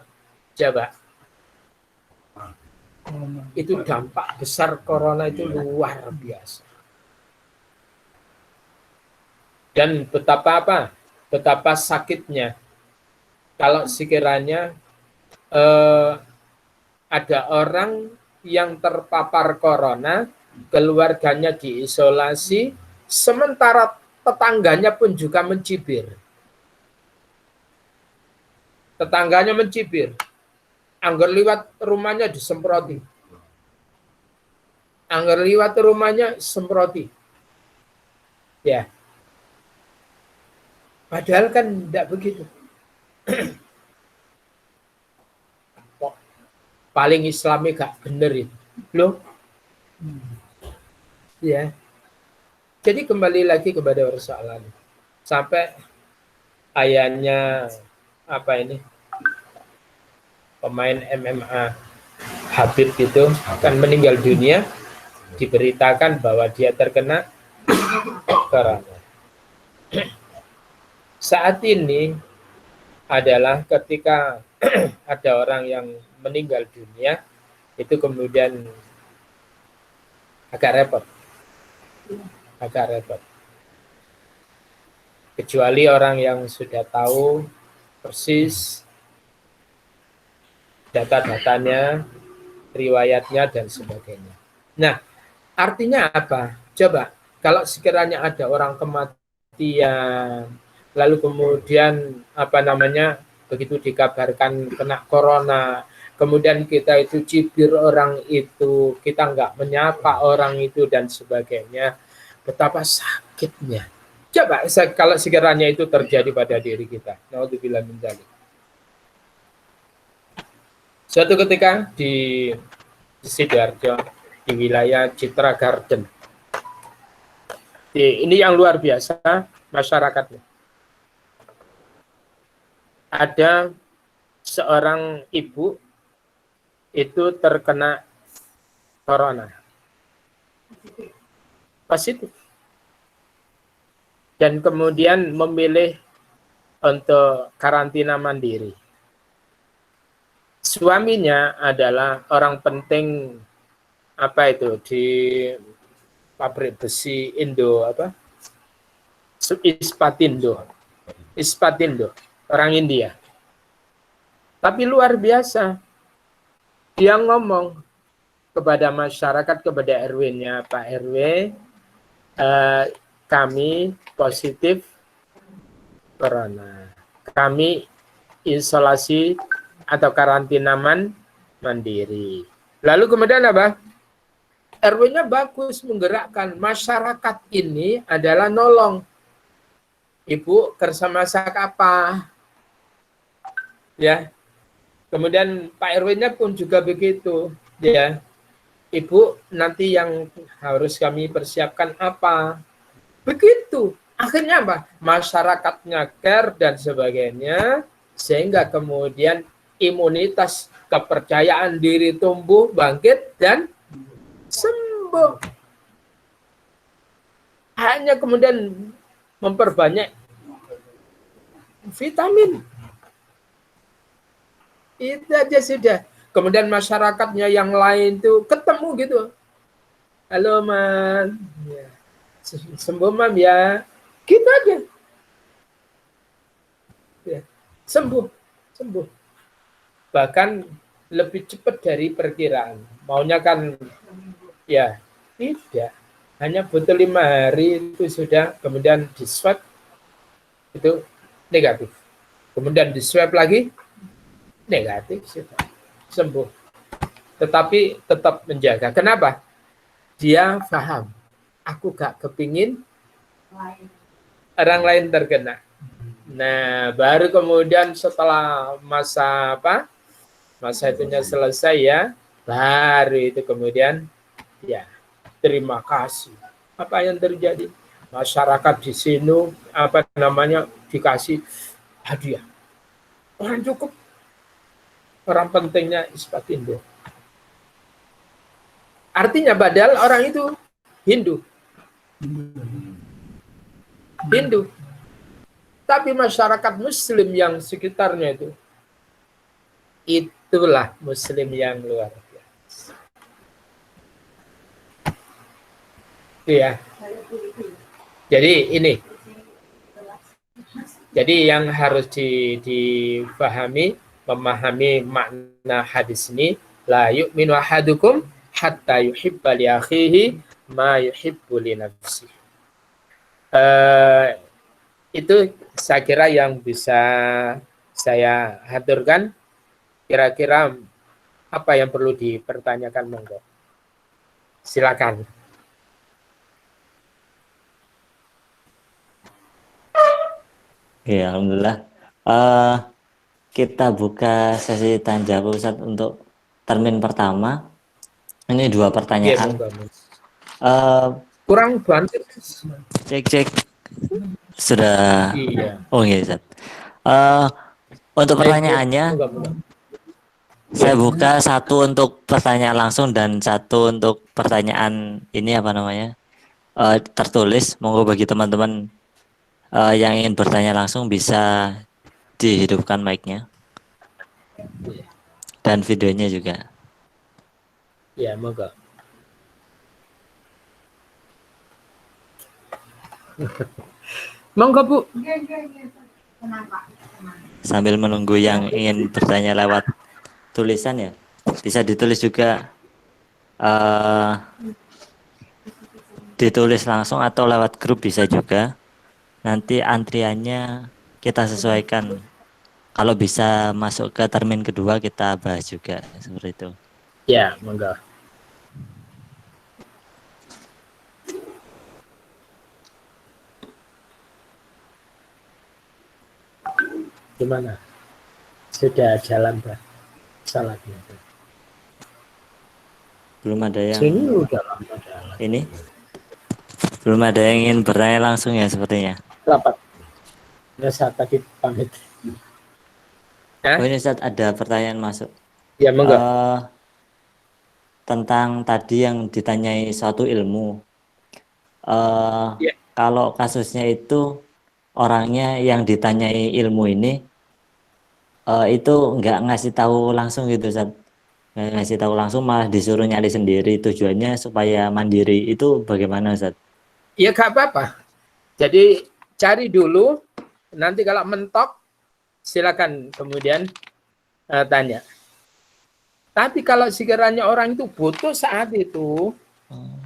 coba. Itu dampak besar corona itu luar biasa. Dan betapa sakitnya kalau sekiranya ada orang yang terpapar corona, keluarganya diisolasi, sementara tetangganya pun juga mencibir. Tetangganya mencibir. Angger liwat rumahnya disemproti. Angger liwat rumahnya semproti. Ya. Padahal kan tidak begitu. Paling Islami gak bener itu. Loh. Ya. Jadi kembali lagi kepada persoalan. Sampai ayahnya apa ini? Pemain MMA Habib itu kan meninggal dunia, diberitakan bahwa dia terkena corona. Saat ini adalah ketika ada orang yang meninggal dunia, itu kemudian agak repot. Kecuali orang yang sudah tahu persis data-datanya, riwayatnya, dan sebagainya. Nah, artinya apa? Coba, kalau sekiranya ada orang kematian, lalu kemudian, begitu dikabarkan kena corona, kemudian kita itu cibir orang itu, kita nggak menyapa orang itu, dan sebagainya, betapa sakitnya. Coba, kalau sekiranya itu terjadi pada diri kita. Naudzubillah min dzalik. Suatu ketika di Sidoarjo, di wilayah Citra Garden. Ini yang luar biasa masyarakatnya. Ada seorang ibu itu terkena corona. Positif. Dan kemudian memilih untuk karantina mandiri. Suaminya adalah orang penting di pabrik besi Indo Ispatindo, orang India. Tapi luar biasa, dia ngomong kepada masyarakat, kepada RW-nya, Pak RW, kami positif corona, kami isolasi atau karantina mandiri. Lalu kemudian apa? RW-nya bagus menggerakkan masyarakat ini adalah nolong. Ibu kersa masak apa? ya. Kemudian Pak RW-nya pun juga begitu, ya. Ibu, nanti yang harus kami persiapkan apa? Begitu. Akhirnya apa? Masyarakatnya care dan sebagainya, sehingga kemudian imunitas kepercayaan diri tumbuh, bangkit, dan sembuh. Hanya kemudian memperbanyak vitamin. Itu aja sudah. Kemudian masyarakatnya yang lain tuh ketemu gitu. Halo, Man. Ya. Sembuh, Mam, ya. Gitu aja. Ya. Sembuh. Sembuh. Bahkan lebih cepat dari perkiraan. Maunya kan, ya, tidak. Hanya butuh 5 hari itu sudah, kemudian di swab, itu negatif. Kemudian di swab lagi, negatif, sudah. Sembuh. Tetapi tetap menjaga. Kenapa? Dia paham. Aku gak kepingin orang lain terkena. Nah, baru kemudian setelah masa itunya selesai ya, baru itu kemudian ya terima kasih. Apa yang terjadi? Masyarakat di sini dikasih hadiah. Orang cukup. Orang pentingnya Ispakindo. Artinya padahal orang itu Hindu. Tapi masyarakat Muslim yang sekitarnya itulah Muslim yang luar biasa. Ya. Jadi ini. Jadi yang harus dipahami, memahami makna hadis ini, la yu'minu ahadukum hatta yuhibba li akhihi ma yuhibbu li nafsihi. Itu saya kira yang bisa saya haturkan. Kira-kira apa yang perlu dipertanyakan, monggo. Silakan. Ya, alhamdulillah. Kita buka sesi tanya jawab Ustaz untuk termin pertama. Ini 2 pertanyaan. Kurang bantu. Cek. Sudah. Iya. Oh iya, Ustaz. Untuk pertanyaannya, saya buka 1 untuk pertanyaan langsung dan 1 untuk pertanyaan ini tertulis. Monggo bagi teman-teman yang ingin bertanya langsung bisa dihidupkan mic-nya dan videonya juga. Ya, monggo. Monggo, Bu. Sambil menunggu yang ingin bertanya lewat tulisan ya, bisa ditulis juga, ditulis langsung atau lewat grup bisa juga. Nanti antriannya kita sesuaikan. Kalau bisa masuk ke termin kedua kita bahas juga seperti itu. Ya, monggo. Gimana? Sudah jalan, Pak? Salatnya. Belum ada yang Sini udah lama jalan. ini. Belum ada yang ingin bertanya langsung ya sepertinya. Rapat. Ya, saat tadi pamit. Oh ini Ustaz, ada pertanyaan masuk. Ya, monggo. Tentang tadi yang ditanyai suatu ilmu. Ya. Kalau kasusnya itu orangnya yang ditanyai ilmu ini itu nggak ngasih tahu langsung gitu, Ustaz. Nggak ngasih tahu langsung, malah disuruh nyari sendiri. Tujuannya supaya mandiri. Itu bagaimana, Ustaz? Ya, gak apa-apa. Jadi cari dulu. Nanti kalau mentok, silakan kemudian tanya. Tapi kalau sekiranya orang itu butuh saat itu,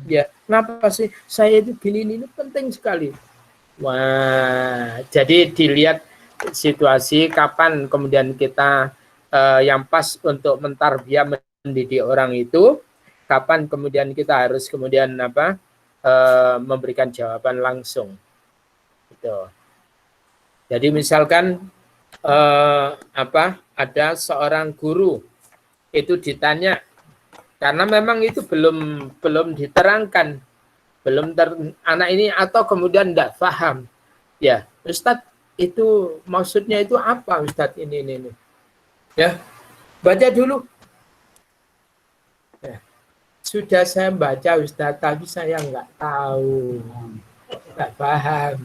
ya kenapa sih saya itu gini ini penting sekali. Wah, jadi dilihat situasi kapan kemudian kita yang pas untuk mentarbiyah mendidik orang itu, kapan kemudian kita harus kemudian memberikan jawaban langsung. Gitu. Jadi misalkan ada seorang guru itu ditanya, karena memang itu belum diterangkan, anak ini atau kemudian tidak paham. Ya, Ustadz, itu maksudnya itu apa Ustadz ini. Ya, baca dulu. Ya, sudah saya baca Ustadz, tapi saya nggak tahu, nggak paham.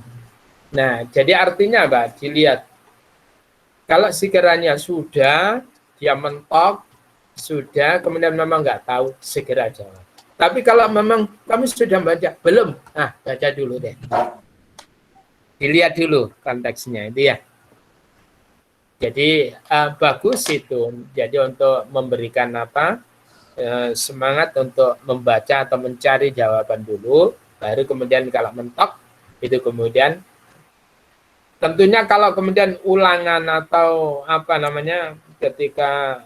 Nah, jadi artinya apa? Dilihat. Kalau sekiranya sudah, dia mentok, sudah, kemudian memang nggak tahu, segera jawab. Tapi kalau memang kamu sudah baca, belum, baca dulu deh. Dilihat dulu konteksnya itu ya. Jadi bagus itu. Jadi untuk memberikan semangat untuk membaca atau mencari jawaban dulu, baru kemudian kalau mentok, itu kemudian tentunya kalau kemudian ulangan atau ketika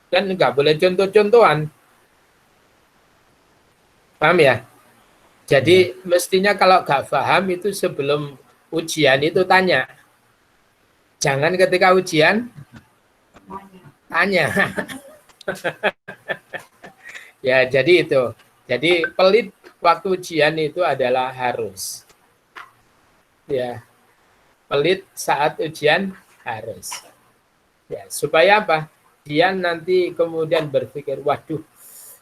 kan nggak boleh contoh-contohan, paham ya? Jadi mestinya kalau nggak paham itu sebelum ujian itu tanya, jangan ketika ujian tanya. Ya jadi itu, jadi pelit waktu ujian itu adalah harus, ya. Pelit saat ujian harus. Ya, supaya apa? Dia nanti kemudian berpikir, waduh,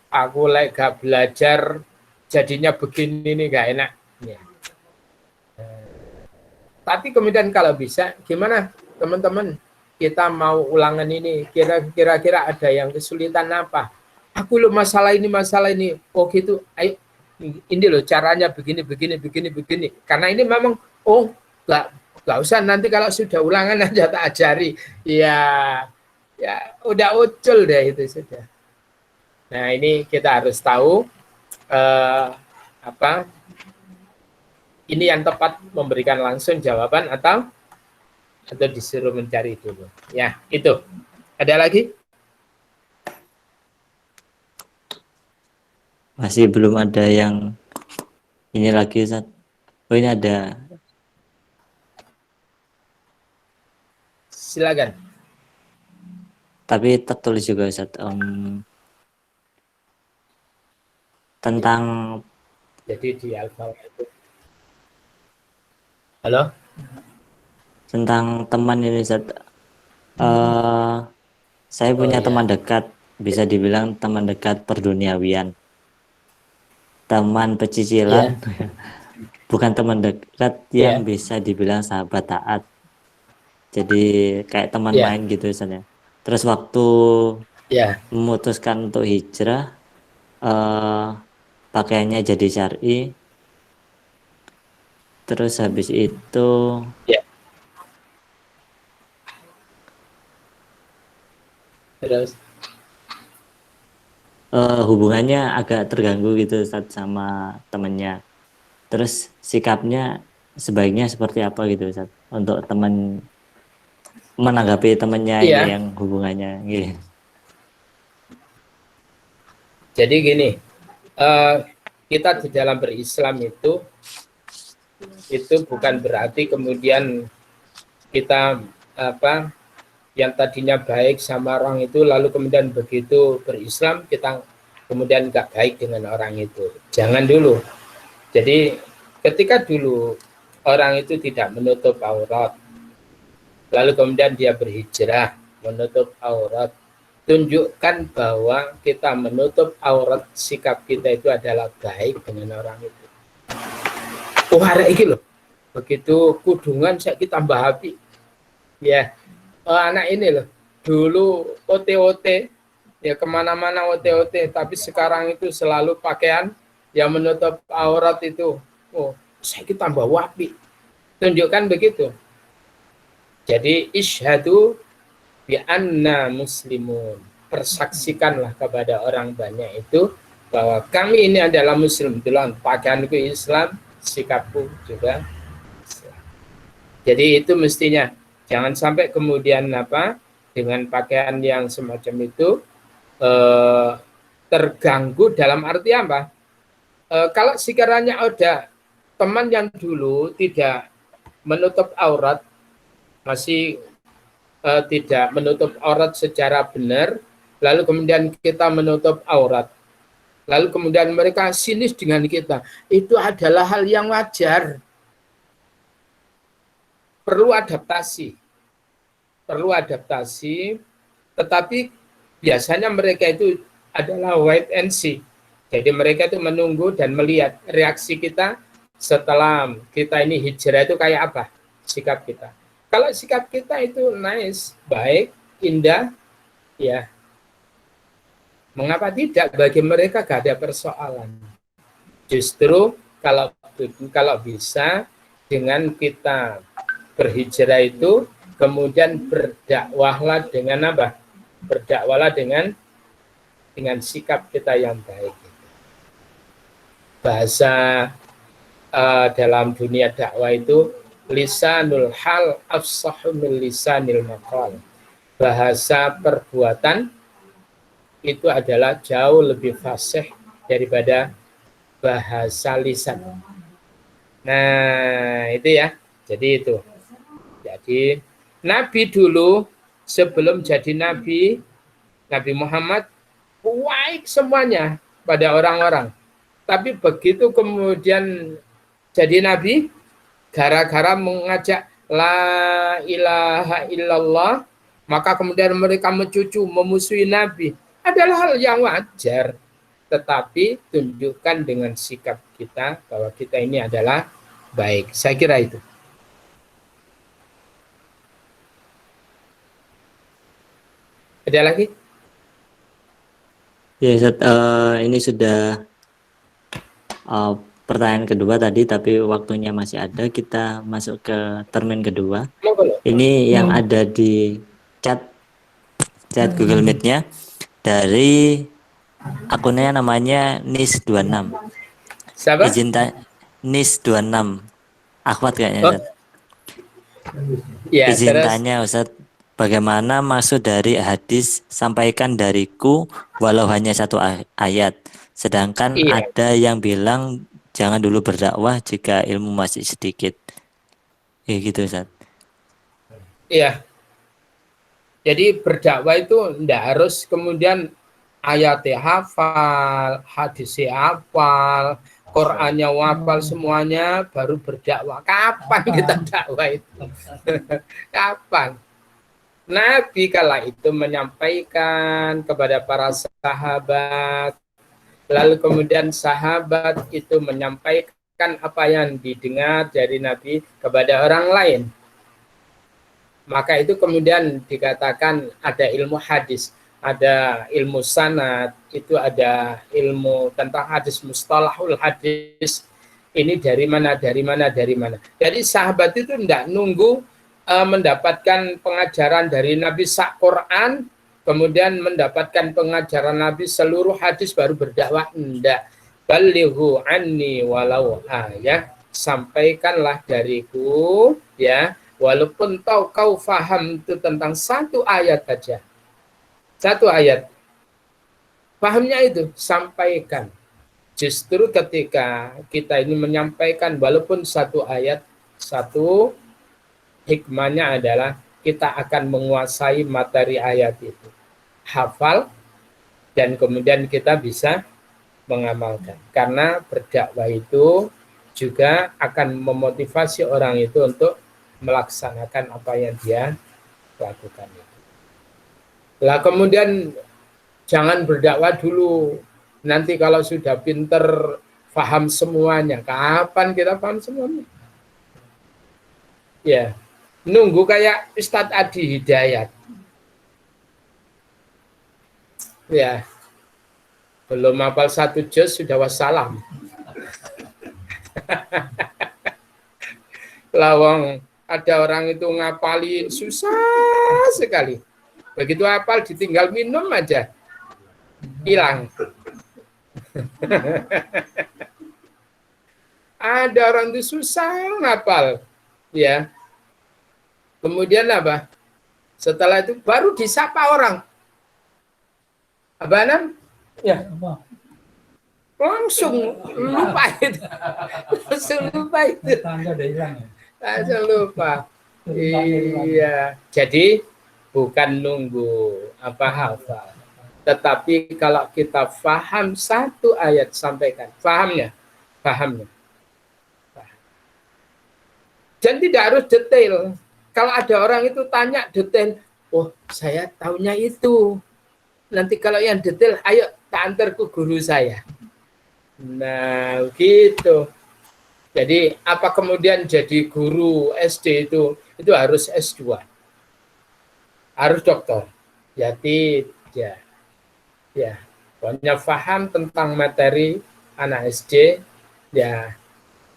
aku gak belajar, jadinya begini nih, gak enak. Ya. Tapi kemudian kalau bisa, gimana teman-teman? Kita mau ulangan ini, kira-kira ada yang kesulitan apa? Aku loh masalah ini. Oh gitu, ayo, ini loh caranya begini. Karena ini memang, nggak usah, nanti kalau sudah ulangan aja tak ajari. Ya udah ucul deh itu sudah. Nah ini kita harus tahu ini yang tepat memberikan langsung jawaban atau disuruh mencari dulu. Ya itu. Ada lagi? Masih belum ada yang ini lagi, Ustaz. Oh ini ada. Silakan. Tapi tertulis juga Ustaz, tentang jadi di alfa itu. Halo? Tentang teman ini Ustaz. Saya punya teman dekat, bisa dibilang teman dekat perduniawian. Teman pecicilan, bukan teman dekat yang bisa dibilang sahabat taat. Jadi kayak teman main gitu misalnya. Terus waktu memutuskan untuk hijrah, pakaiannya jadi syar'i. Terus habis itu terus hubungannya agak terganggu gitu Ustaz sama temennya. Terus sikapnya sebaiknya seperti apa gitu Ustaz untuk teman menanggapi temannya ini yang hubungannya gitu. Jadi gini, kita di dalam berislam itu bukan berarti kemudian kita yang tadinya baik sama orang itu lalu kemudian begitu berislam kita kemudian nggak baik dengan orang itu. Jangan dulu. Jadi ketika dulu orang itu tidak menutup aurat, lalu kemudian dia berhijrah menutup aurat, tunjukkan bahwa kita menutup aurat, sikap kita itu adalah baik dengan orang itu. Oh hari ini loh, begitu kudungan saya kita tambah api. Ya, anak ini loh, dulu OT-OT, ya kemana-mana OT-OT, tapi sekarang itu selalu pakaian yang menutup aurat itu. Oh, saya kita tambah wapi. Tunjukkan begitu. Jadi isyhadu bi anna muslimun, persaksikanlah kepada orang banyak itu bahwa kami ini adalah muslim. Dalam pakaianku Islam, sikapku juga Islam. Jadi itu mestinya jangan sampai kemudian dengan pakaian yang semacam itu terganggu. Dalam arti apa? Kalau sekiranya ada teman yang dulu tidak menutup aurat, masih tidak menutup aurat secara benar, lalu kemudian kita menutup aurat, lalu kemudian mereka sinis dengan kita, itu adalah hal yang wajar. Perlu adaptasi, tetapi biasanya mereka itu adalah wait and see. Jadi mereka itu menunggu dan melihat reaksi kita setelah kita ini hijrah itu kayak apa sikap kita. Kalau sikap kita itu nice, baik, indah, ya mengapa tidak? Bagi mereka gak ada persoalan. Justru kalau bisa dengan kita berhijrah itu, kemudian berdakwahlah dengan apa? Berdakwahlah dengan sikap kita yang baik. Bahasa dalam dunia dakwah itu lisanul hal afsahu min lisanil maqal. Bahasa perbuatan itu adalah jauh lebih fasih daripada bahasa lisan. Nah, itu ya. Jadi itu. Jadi Nabi dulu sebelum jadi Nabi Muhammad baik semuanya pada orang-orang. Tapi begitu kemudian jadi Nabi, gara-gara mengajak la ilaha illallah, maka kemudian mereka mencucu, memusuhi Nabi. Adalah hal yang wajar. Tetapi tunjukkan dengan sikap kita bahwa kita ini adalah baik. Saya kira itu. Ada lagi? Ya, Ustaz, ini sudah pertanyaan kedua tadi, tapi waktunya masih ada. Kita masuk ke termin kedua. Ini yang ada di chat Google Meet-nya dari akunnya namanya Nis26. Siapa? Nis26. Akhwat kayaknya, Ustaz. Ya, Izin terus. tanya, Ustaz, bagaimana maksud dari hadis sampaikan dariku walau hanya satu ayat, sedangkan Iya. ada yang bilang jangan dulu berdakwah jika ilmu masih sedikit. Ya gitu, Ustaz. Iya. Jadi berdakwah itu tidak harus kemudian ayatnya hafal, hadisnya hafal, Qur'annya hafal semuanya baru berdakwah. Kapan kita dakwah itu? Kapan? Nabi kala itu menyampaikan kepada para sahabat, lalu kemudian sahabat itu menyampaikan apa yang didengar dari Nabi kepada orang lain. Maka itu kemudian dikatakan ada ilmu hadis, ada ilmu sanad, itu ada ilmu tentang hadis, mustalahul hadis. Ini dari mana. Jadi sahabat itu tidak nunggu mendapatkan pengajaran dari Nabi sak Quran, kemudian mendapatkan pengajaran Nabi seluruh hadis baru berdakwah. Enggak. Balighu anni walau ayah, sampaikanlah dariku ya, walaupun kau faham itu tentang satu ayat saja. Satu ayat. Pahamnya itu, sampaikan. Justru ketika kita ini menyampaikan walaupun satu ayat, satu hikmahnya adalah kita akan menguasai materi ayat itu. Hafal, dan kemudian kita bisa mengamalkan. Karena berdakwah itu juga akan memotivasi orang itu untuk melaksanakan apa yang dia lakukan itu. Lah kemudian jangan berdakwah dulu. Nanti kalau sudah pinter, paham semuanya. Kapan kita paham semuanya? Ya, nunggu kayak Ustadz Adi Hidayat. Ya, belum hafal satu juz sudah wassalam. Lawang ada orang itu ngapalin susah sekali. Begitu hafal ditinggal minum aja hilang. Ada orang itu susah ngapal, ya. Kemudian apa? Setelah itu baru disapa orang. Abanan? Ya. Langsung lupa itu. Langsung lupa itu. Langsung lupa. Iya. Jadi bukan nunggu apa hafal. Tetapi kalau kita paham satu ayat sampaikan, pahamnya. Dan tidak harus detail. Kalau ada orang itu tanya detail, oh saya tahunya itu. Nanti kalau yang detail, ayo tak antar ke guru saya. Nah, gitu. Jadi apa kemudian jadi guru SD itu harus S2, harus doktor. Ya tidak. Ya, pokoknya paham tentang materi anak SD. Ya,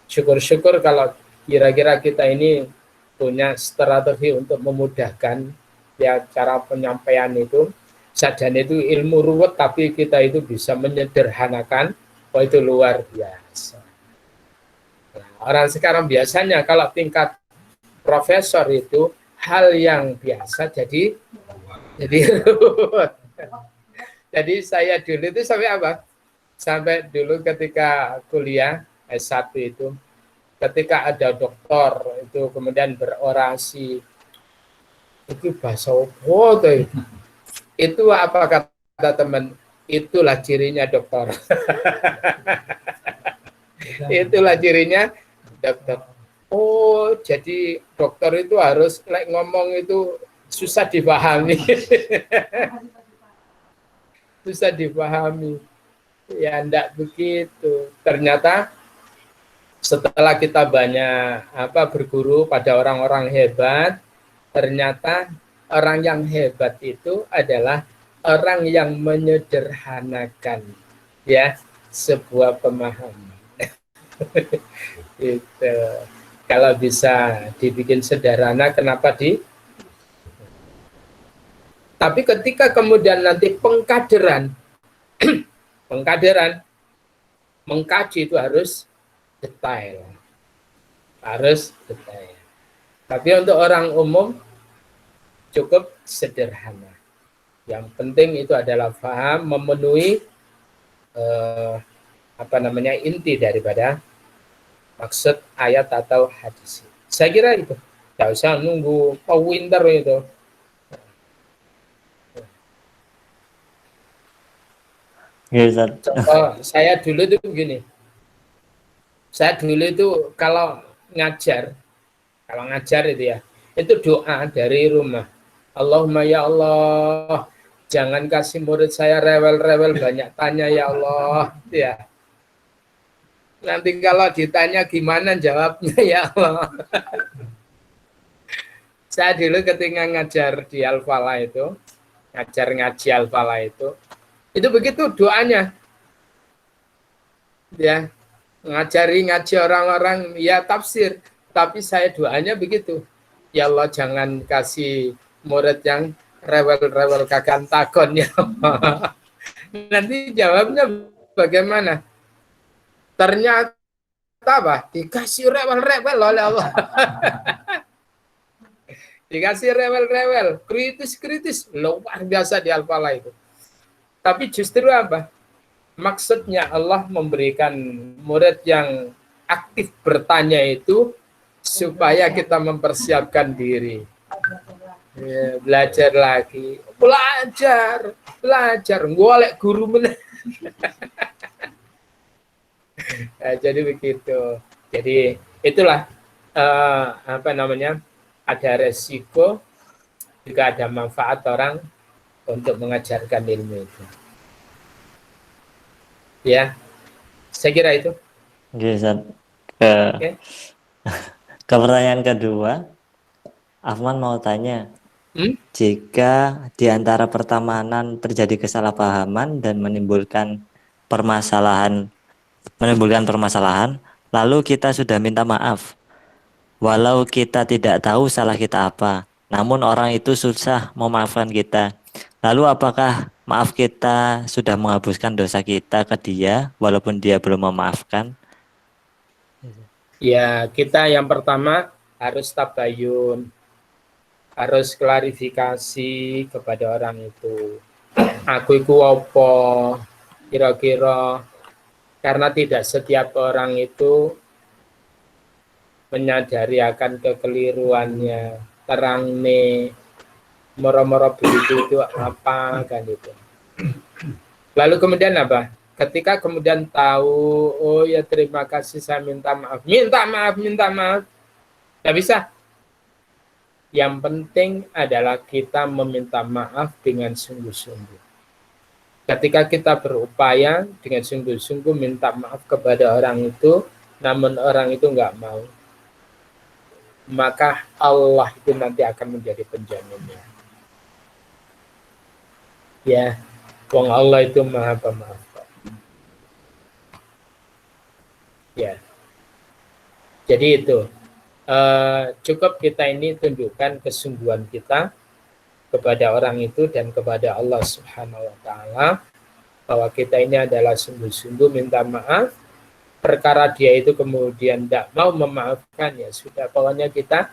syukur-syukur kalau kira-kira kita ini punya strategi untuk memudahkan ya cara penyampaian itu. Sajan itu ilmu ruwet, tapi kita itu bisa menyederhanakan. Oh, itu luar biasa. Nah, orang sekarang biasanya kalau tingkat profesor itu hal yang biasa jadi jadi saya dulu itu sampai apa? Sampai dulu ketika kuliah S1 itu, ketika ada dokter itu kemudian berorasi, itu bahasa apa itu apa kata teman? Itulah cirinya dokter. Itulah cirinya dokter. Oh, jadi dokter itu harus ngomong itu susah dipahami. Susah dipahami. Ya enggak begitu. Ternyata setelah kita banyak berguru pada orang-orang hebat, ternyata orang yang hebat itu adalah orang yang menyederhanakan ya sebuah pemahaman. Itu kalau bisa dibikin sederhana, kenapa tapi ketika kemudian nanti pengkaderan mengkaji itu harus detail. Tapi untuk orang umum cukup sederhana. Yang penting itu adalah paham, memenuhi inti daripada maksud ayat atau hadis. Saya kira itu. Tidak usah nunggu winter itu. Saya dulu itu begini. Saya dulu itu kalau ngajar itu ya, itu doa dari rumah. Allahumma ya Allah, jangan kasih murid saya rewel-rewel banyak tanya ya Allah, ya. Nanti kalau ditanya gimana jawabnya ya Allah. Saya dulu ketika ngajar di Al-Falah itu, ngaji Al-Falah itu begitu doanya. Ya, ngaji orang-orang ya tafsir, tapi saya doanya begitu. Ya Allah, jangan kasih murid yang rewel-rewel kagak takon ya. Nanti jawabnya bagaimana? Ternyata apa? Dikasih rewel-rewel oleh Allah. Dikasih rewel-rewel, kritis-kritis, luar biasa di Al-Falah itu. Tapi justru apa? Maksudnya Allah memberikan murid yang aktif bertanya itu supaya kita mempersiapkan diri. Ya, belajar lagi. Belajar. Golek guru meneh. Nah, jadi begitu. Jadi itulah ada resiko juga ada manfaat orang untuk mengajarkan ilmu itu. Ya, saya kira itu. Oke, ke pertanyaan kedua, Afwan mau tanya, jika di antara pertemanan terjadi kesalahpahaman dan menimbulkan permasalahan, lalu kita sudah minta maaf, walau kita tidak tahu salah kita apa, namun orang itu susah memaafkan kita. Lalu apakah maaf kita sudah menghapuskan dosa kita ke dia walaupun dia belum memaafkan? Ya, kita yang pertama harus tabayun, harus klarifikasi kepada orang itu. Aku iku apa kira-kira, karena tidak setiap orang itu menyadari akan kekeliruannya. Terang nih moro-moro begitu itu apa kan itu. Lalu kemudian apa? Ketika kemudian tahu, oh ya terima kasih, saya minta maaf, nggak bisa. Yang penting adalah kita meminta maaf dengan sungguh-sungguh. Ketika kita berupaya dengan sungguh-sungguh minta maaf kepada orang itu, namun orang itu nggak mau, maka Allah itu nanti akan menjadi penjaminnya. Ya, wong Allah itu Maha Pemaaf. Ya, jadi itu cukup kita ini tunjukkan kesungguhan kita kepada orang itu dan kepada Allah Subhanahu wa Ta'ala, bahwa kita ini adalah sungguh-sungguh minta maaf. Perkara dia itu kemudian tidak mau memaafkan, ya sudah, pokoknya kita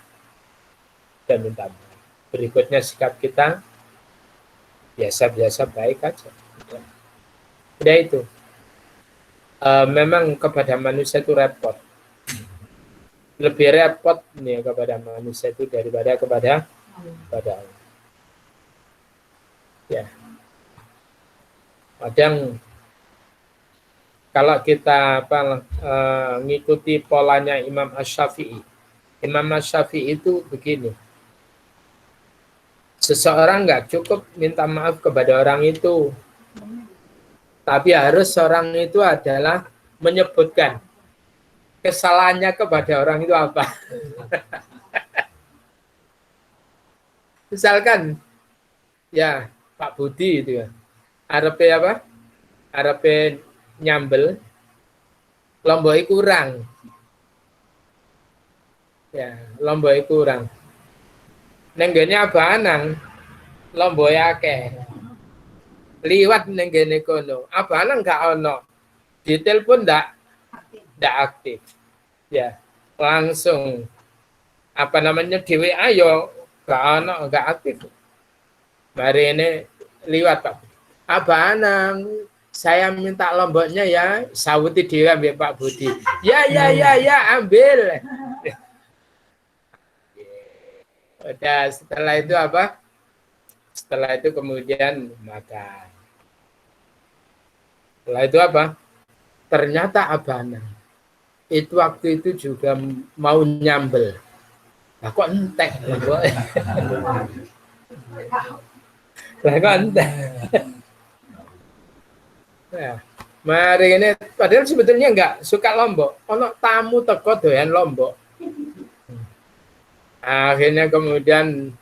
dan minta maaf. Berikutnya sikap kita biasa-biasa, baik aja. Udah itu. Memang kepada manusia itu repot. Lebih repot nih kepada manusia itu daripada kepada Allah. Ya. Kadang kalau kita ngikuti polanya Imam Asy-Syafi'i. Imam Asy-Syafi'i itu begini. Seseorang nggak cukup minta maaf kepada orang itu, tapi harus orang itu adalah menyebutkan kesalahannya kepada orang itu apa. Misalkan, ya Pak Budi itu ya, arepe apa? Arepe nyambel, lomboknya kurang. Ya, lomboknya kurang. Nenggene abanang, lomboknya akeh. Liwat nenggene kono, abanang gak ono. Ditelepon ndak aktif. Ya, langsung di WA yo gak ono, gak aktif. Hari ini liwat Pak. Abanang, saya minta lomboknya ya, sawuti dia ambil Pak Budi. Ya, ambil. Udah, setelah itu apa? Setelah itu kemudian makan. Setelah itu apa? Ternyata abanang itu waktu itu juga mau nyambel. Lah kok entek? Lah kok entek? Ya, mari ini padahal sebetulnya enggak suka lombok. Ono tamu teko doyan lombok. Akhirnya kemudian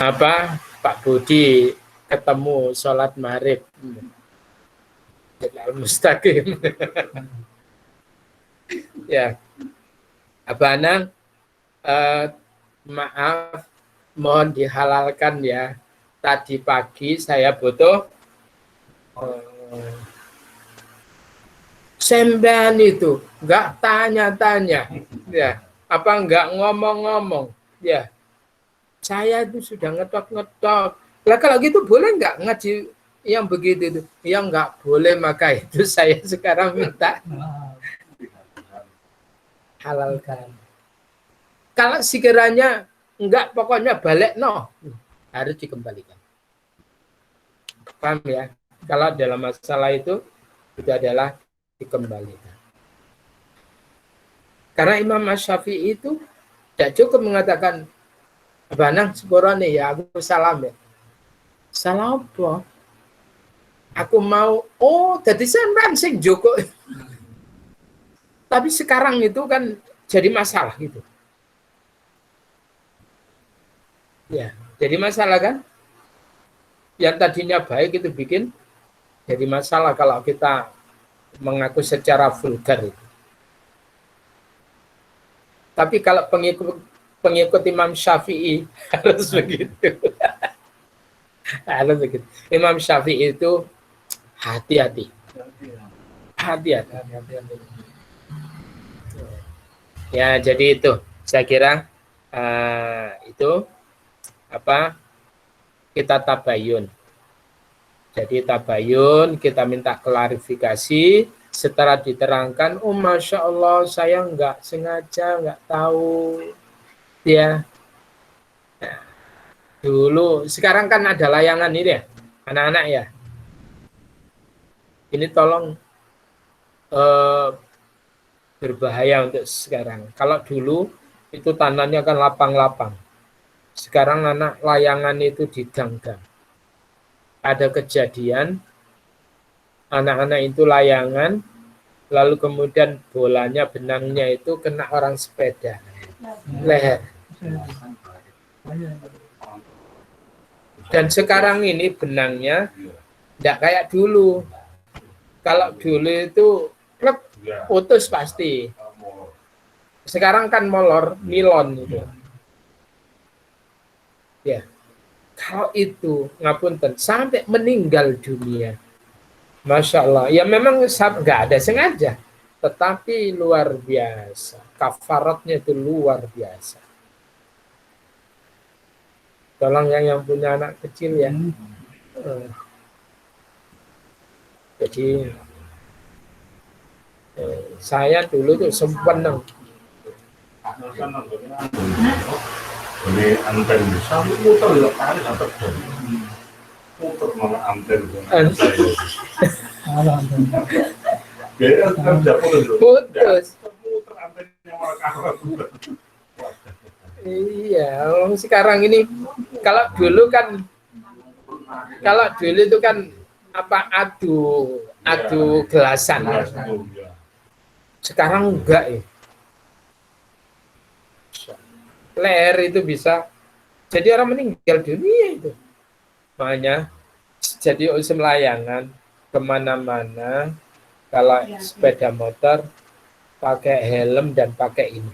apa? Pak Budi ketemu sholat maghrib. Mustaqim. Ya, abanang, maaf, mohon dihalalkan ya. Tadi pagi saya butuh sembilan itu, nggak tanya-tanya, ya, apa nggak ngomong-ngomong, ya. Saya itu sudah ngetok-ngetok. Lah kalau gitu boleh nggak ngaji yang begitu itu? Yang nggak boleh, maka itu saya sekarang minta halalkan. Kalau sekiranya enggak, pokoknya balik harus dikembalikan. Paham ya? Kalau dalam masalah itu adalah dikembalikan. Karena Imam Asy-Syafi'i itu tidak cukup mengatakan, abanang sepurane ya aku salam ya. Salam apa? Aku mau, jadi sampean sing joko. Tapi sekarang itu kan jadi masalah gitu. Ya, jadi masalah kan? Yang tadinya baik itu bikin jadi masalah kalau kita mengaku secara vulgar itu. Tapi kalau pengikut Imam Syafi'i harus begitu. Harus begitu. Imam Syafi'i itu hati-hati. Hati-hati. Ya, jadi itu saya kira itu apa? Kita tabayun. Jadi tabayun, kita minta klarifikasi. Setelah diterangkan, Masya Allah, saya nggak sengaja, nggak tahu. Ya. Nah, dulu, sekarang kan ada layangan ini ya, anak-anak ya. Ini tolong berbahaya untuk sekarang. Kalau dulu itu tanahnya kan lapang-lapang. Sekarang anak layangan itu di gang-gang. Ada kejadian anak-anak itu layangan, lalu kemudian bolanya, benangnya itu kena orang sepeda leher. Dan sekarang ini benangnya tidak kayak dulu. Kalau dulu itu klep putus pasti. Sekarang kan molor, nilon itu. Ya, kalau itu ngapunten sampai meninggal dunia, Masya Allah. Ya memang nggak ada sengaja, tetapi luar biasa. Kafaratnya itu luar biasa. Tolong yang punya anak kecil ya. Jadi saya dulu tuh sempat ini anten bisa muter ya kali atau muter malah anten putus. Muter antennya malah karat. Iya, sekarang ini kalau dulu itu kan apa adu gelasan. Sekarang enggak ya. Leher itu bisa jadi orang meninggal dunia itu. Makanya jadi usum layangan kemana-mana kalau sepeda motor pakai helm dan pakai ini.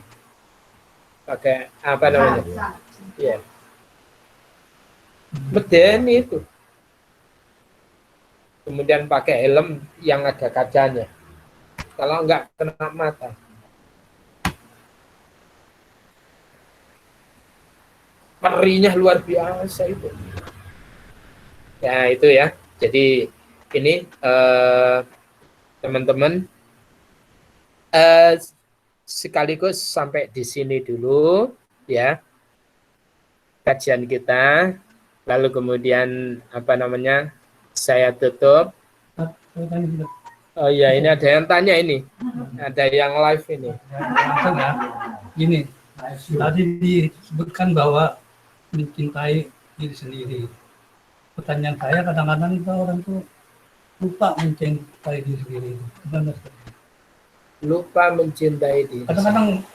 Pakai apa namanya? Iya. Medeni itu. Kemudian pakai helm yang ada kacanya. Kalau enggak kena mata. Perinya luar biasa itu. Ya itu ya. Jadi ini teman-teman sekaligus sampai di sini dulu ya kajian kita. Lalu kemudian apa namanya saya tutup. Oh iya ini ada yang tanya ini. Ada yang live ini. Gini, tadi disebutkan bahwa mencintai diri sendiri. Pertanyaan saya kadang-kadang kita orang tuh lupa mencintai diri sendiri. Benar. Lupa mencintai diri. Kadang-kadang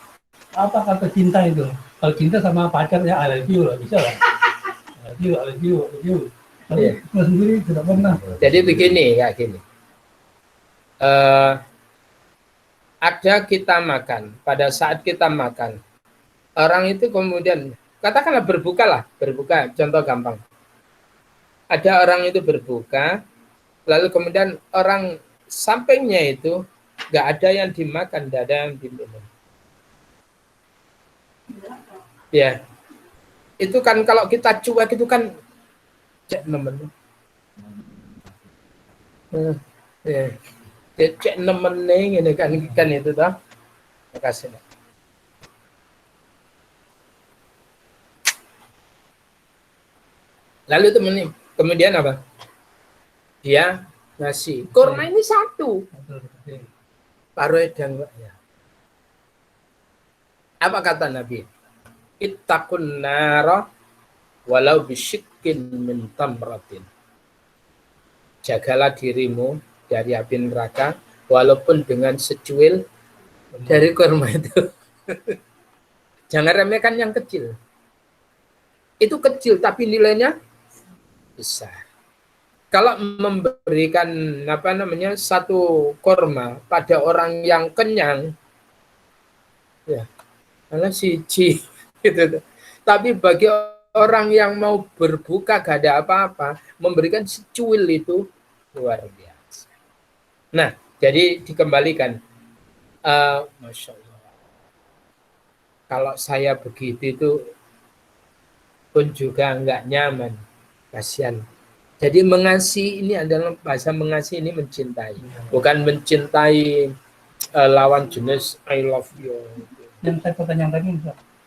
apa kata cinta itu? Kalau cinta sama pacar ya I love you lah, bisa lah. I love you. Tapi kita sendiri tidak pernah. Jadi begini ya gini. Ada kita makan. Pada saat kita makan, orang itu kemudian katakanlah berbuka. Contoh gampang. Ada orang itu berbuka, lalu kemudian orang sampingnya itu nggak ada yang dimakan, nggak ada yang diminum. Ya, itu kan kalau kita cuek itu kan cek nemen. Ya, cek nemen ini kan itu dah. Terima kasih. Lalu temen kemudian apa? Dia ngasih kurma ini satu. Paruh edang ya. Apa kata Nabi? Ittaqun nara walau bisyikkin min tamratin. Jagalah dirimu dari api neraka walaupun dengan secuil dari kurma itu. Jangan remehkan yang kecil. Itu kecil tapi nilainya besar. Kalau memberikan apa namanya satu kurma pada orang yang kenyang, ya, malah siji gitu. Tapi bagi orang yang mau berbuka gak ada apa-apa, memberikan secuil itu luar biasa. Nah, jadi dikembalikan, Masya Allah. Kalau saya begitu itu pun juga enggak nyaman, kasihan. Jadi mengasihi ini adalah bahasa mengasihi ini mencintai, bukan mencintai lawan jenis I love you. Yang saya pertanyaan tadi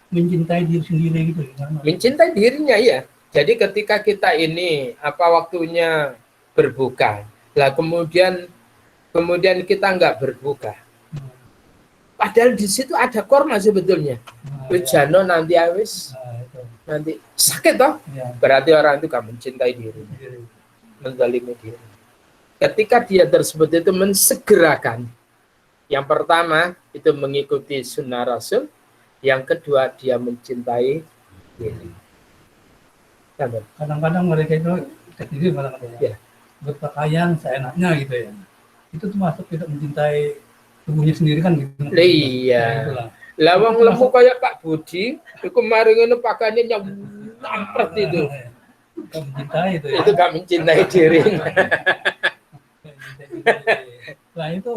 mencintai diri sendiri gitu. Mencintai dirinya ya. Jadi ketika kita ini waktunya berbuka, lah kemudian kita nggak berbuka. Padahal di situ ada korma sebetulnya. Bejano nanti awis, nanti sakit toh. Ya. Berarti orang itu gak mencintai dirinya, menzalimi diri. Ketika dia tersebut itu mensegerakan, yang pertama itu mengikuti sunnah Rasul, yang kedua dia mencintai diri. Kadang-kadang mereka itu sendiri kadang-kadang Ya. berpakaian seenaknya gitu ya. Itu termasuk tidak mencintai tubuhnya sendiri kan gitu. Iya. Nah, itulah. Lawang lemu kayak Pak Budi, itu kemarin ini pakaiannya nyampret itu. Gak mencintai itu ya. Itu gak mencintai dirinya. Nah itu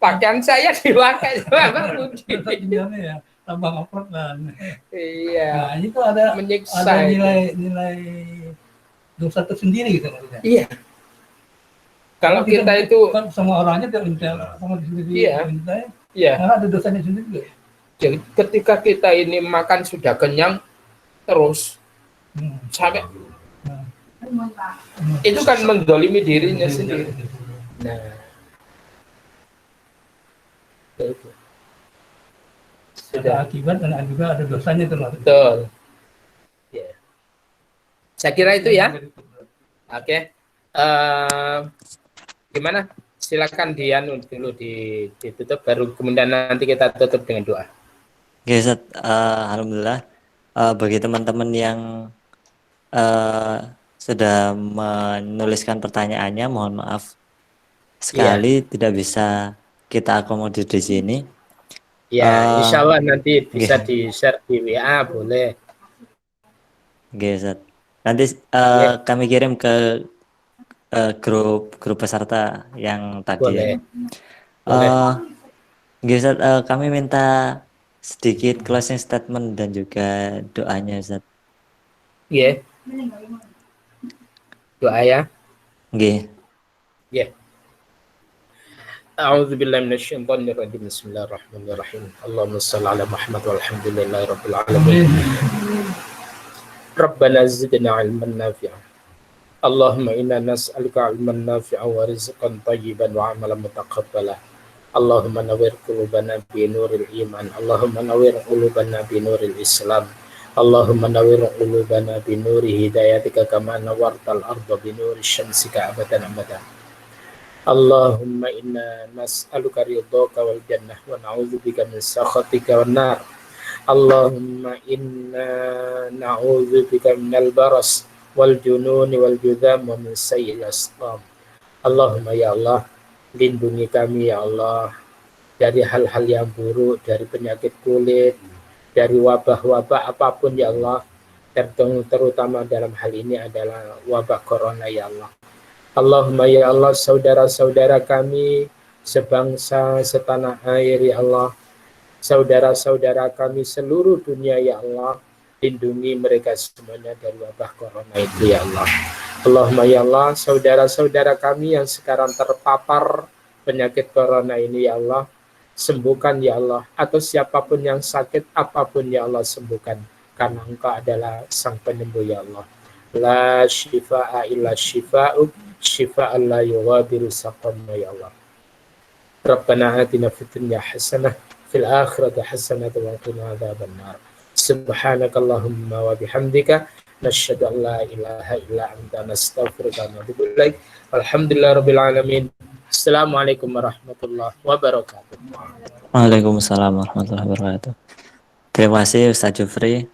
Pakaian saya dipakai sama Pak Budi. tinggalnya ya tambah ngoprek kan. Iya. Nah itu ada Menyiksa itu. nilai dosa tersendiri gitu maksudnya. Iya. Kalau kita itu, kan sama orangnya tidak mencintai, sama diri sendiri Iya. mencintai, ya, karena ada dosanya sendiri juga. jadi ketika kita ini makan sudah kenyang terus sampai itu kan mendolimi dirinya sendiri. Nah, itu. Ada Sudah. akibat dan juga ada dosanya termasuk. Betul. Ya. Saya kira itu ya. Oke. Gimana? Silakan Dian dulu ditutup, baru kemudian nanti kita tutup dengan doa. Oke, Ustaz. Alhamdulillah bagi teman-teman yang sudah menuliskan pertanyaannya, mohon maaf sekali tidak bisa kita akomodir di sini. Ya, insya Allah nanti bisa di-share di WA, boleh. Oke, Ustaz. Nanti kami kirim ke grup peserta yang tadi. Boleh. Oke, Ustaz, kami minta sedikit closing statement dan juga doanya, Ustaz. Iya. Doa ya. Oke. Ya. A'udzu billahi minasyaitonir rajim. Bismillahirrahmanirrahim. Allahumma shalli ala Muhammad walhamdulillahirabbil alamin. Rabbana zidna ilman nafi'a. Allahumma inna nas'aluka ilman nafi'a wa rizqan thayyiban wa amalan mutaqabbala. Allahumma nawwir qulubana bi nuril iman. Allahumma nawwir qulubana bi nuril Islam. Allahumma nawwir qulubana bi nuri hidayatika kama nawwartal arda bi nuri syamsika abadan abadan. Allahumma inna nas'aluka ridhaka wal jannah wa na'udzubika min sakhatika wan nar. Allahumma inna na'udzubika minal baras wal jununi wal judham wa min sayyi'il asqam. Allahumma ya Allah, lindungi kami ya Allah dari hal-hal yang buruk, dari penyakit kulit, dari wabah-wabah apapun ya Allah, terutama dalam hal ini adalah wabah corona ya Allah. Allahumma ya Allah, saudara-saudara kami sebangsa setanah air ya Allah, saudara-saudara kami seluruh dunia ya Allah, lindungi mereka semuanya dari wabah corona itu ya Allah. Allahumma ya Allah, saudara-saudara kami yang sekarang terpapar penyakit corona ini ya Allah, sembuhkan ya Allah, atau siapapun yang sakit apapun ya Allah, sembuhkan, karena Engkau adalah sang penyembuh ya Allah. La shifaa illa shifa'uk, shifa'an la yughadiru saqama ya Allah. Rabbana atina fid dunya hasanah fil akhirati hasanah wa qina adzabannar. Subhanakallahumma wa bihamdika nasyhadu an la ilaha illa anta nastaghfiruka wa natubu ilaik. Alhamdulillahirabbil alamin. Assalamualaikum warahmatullahi wabarakatuh. Waalaikumsalam warahmatullahi wabarakatuh. Terima kasih Ustaz Jufri.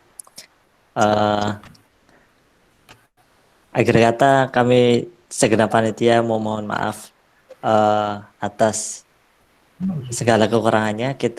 Akhir kata kami segenap panitia mohon maaf atas segala kekurangannya. Kita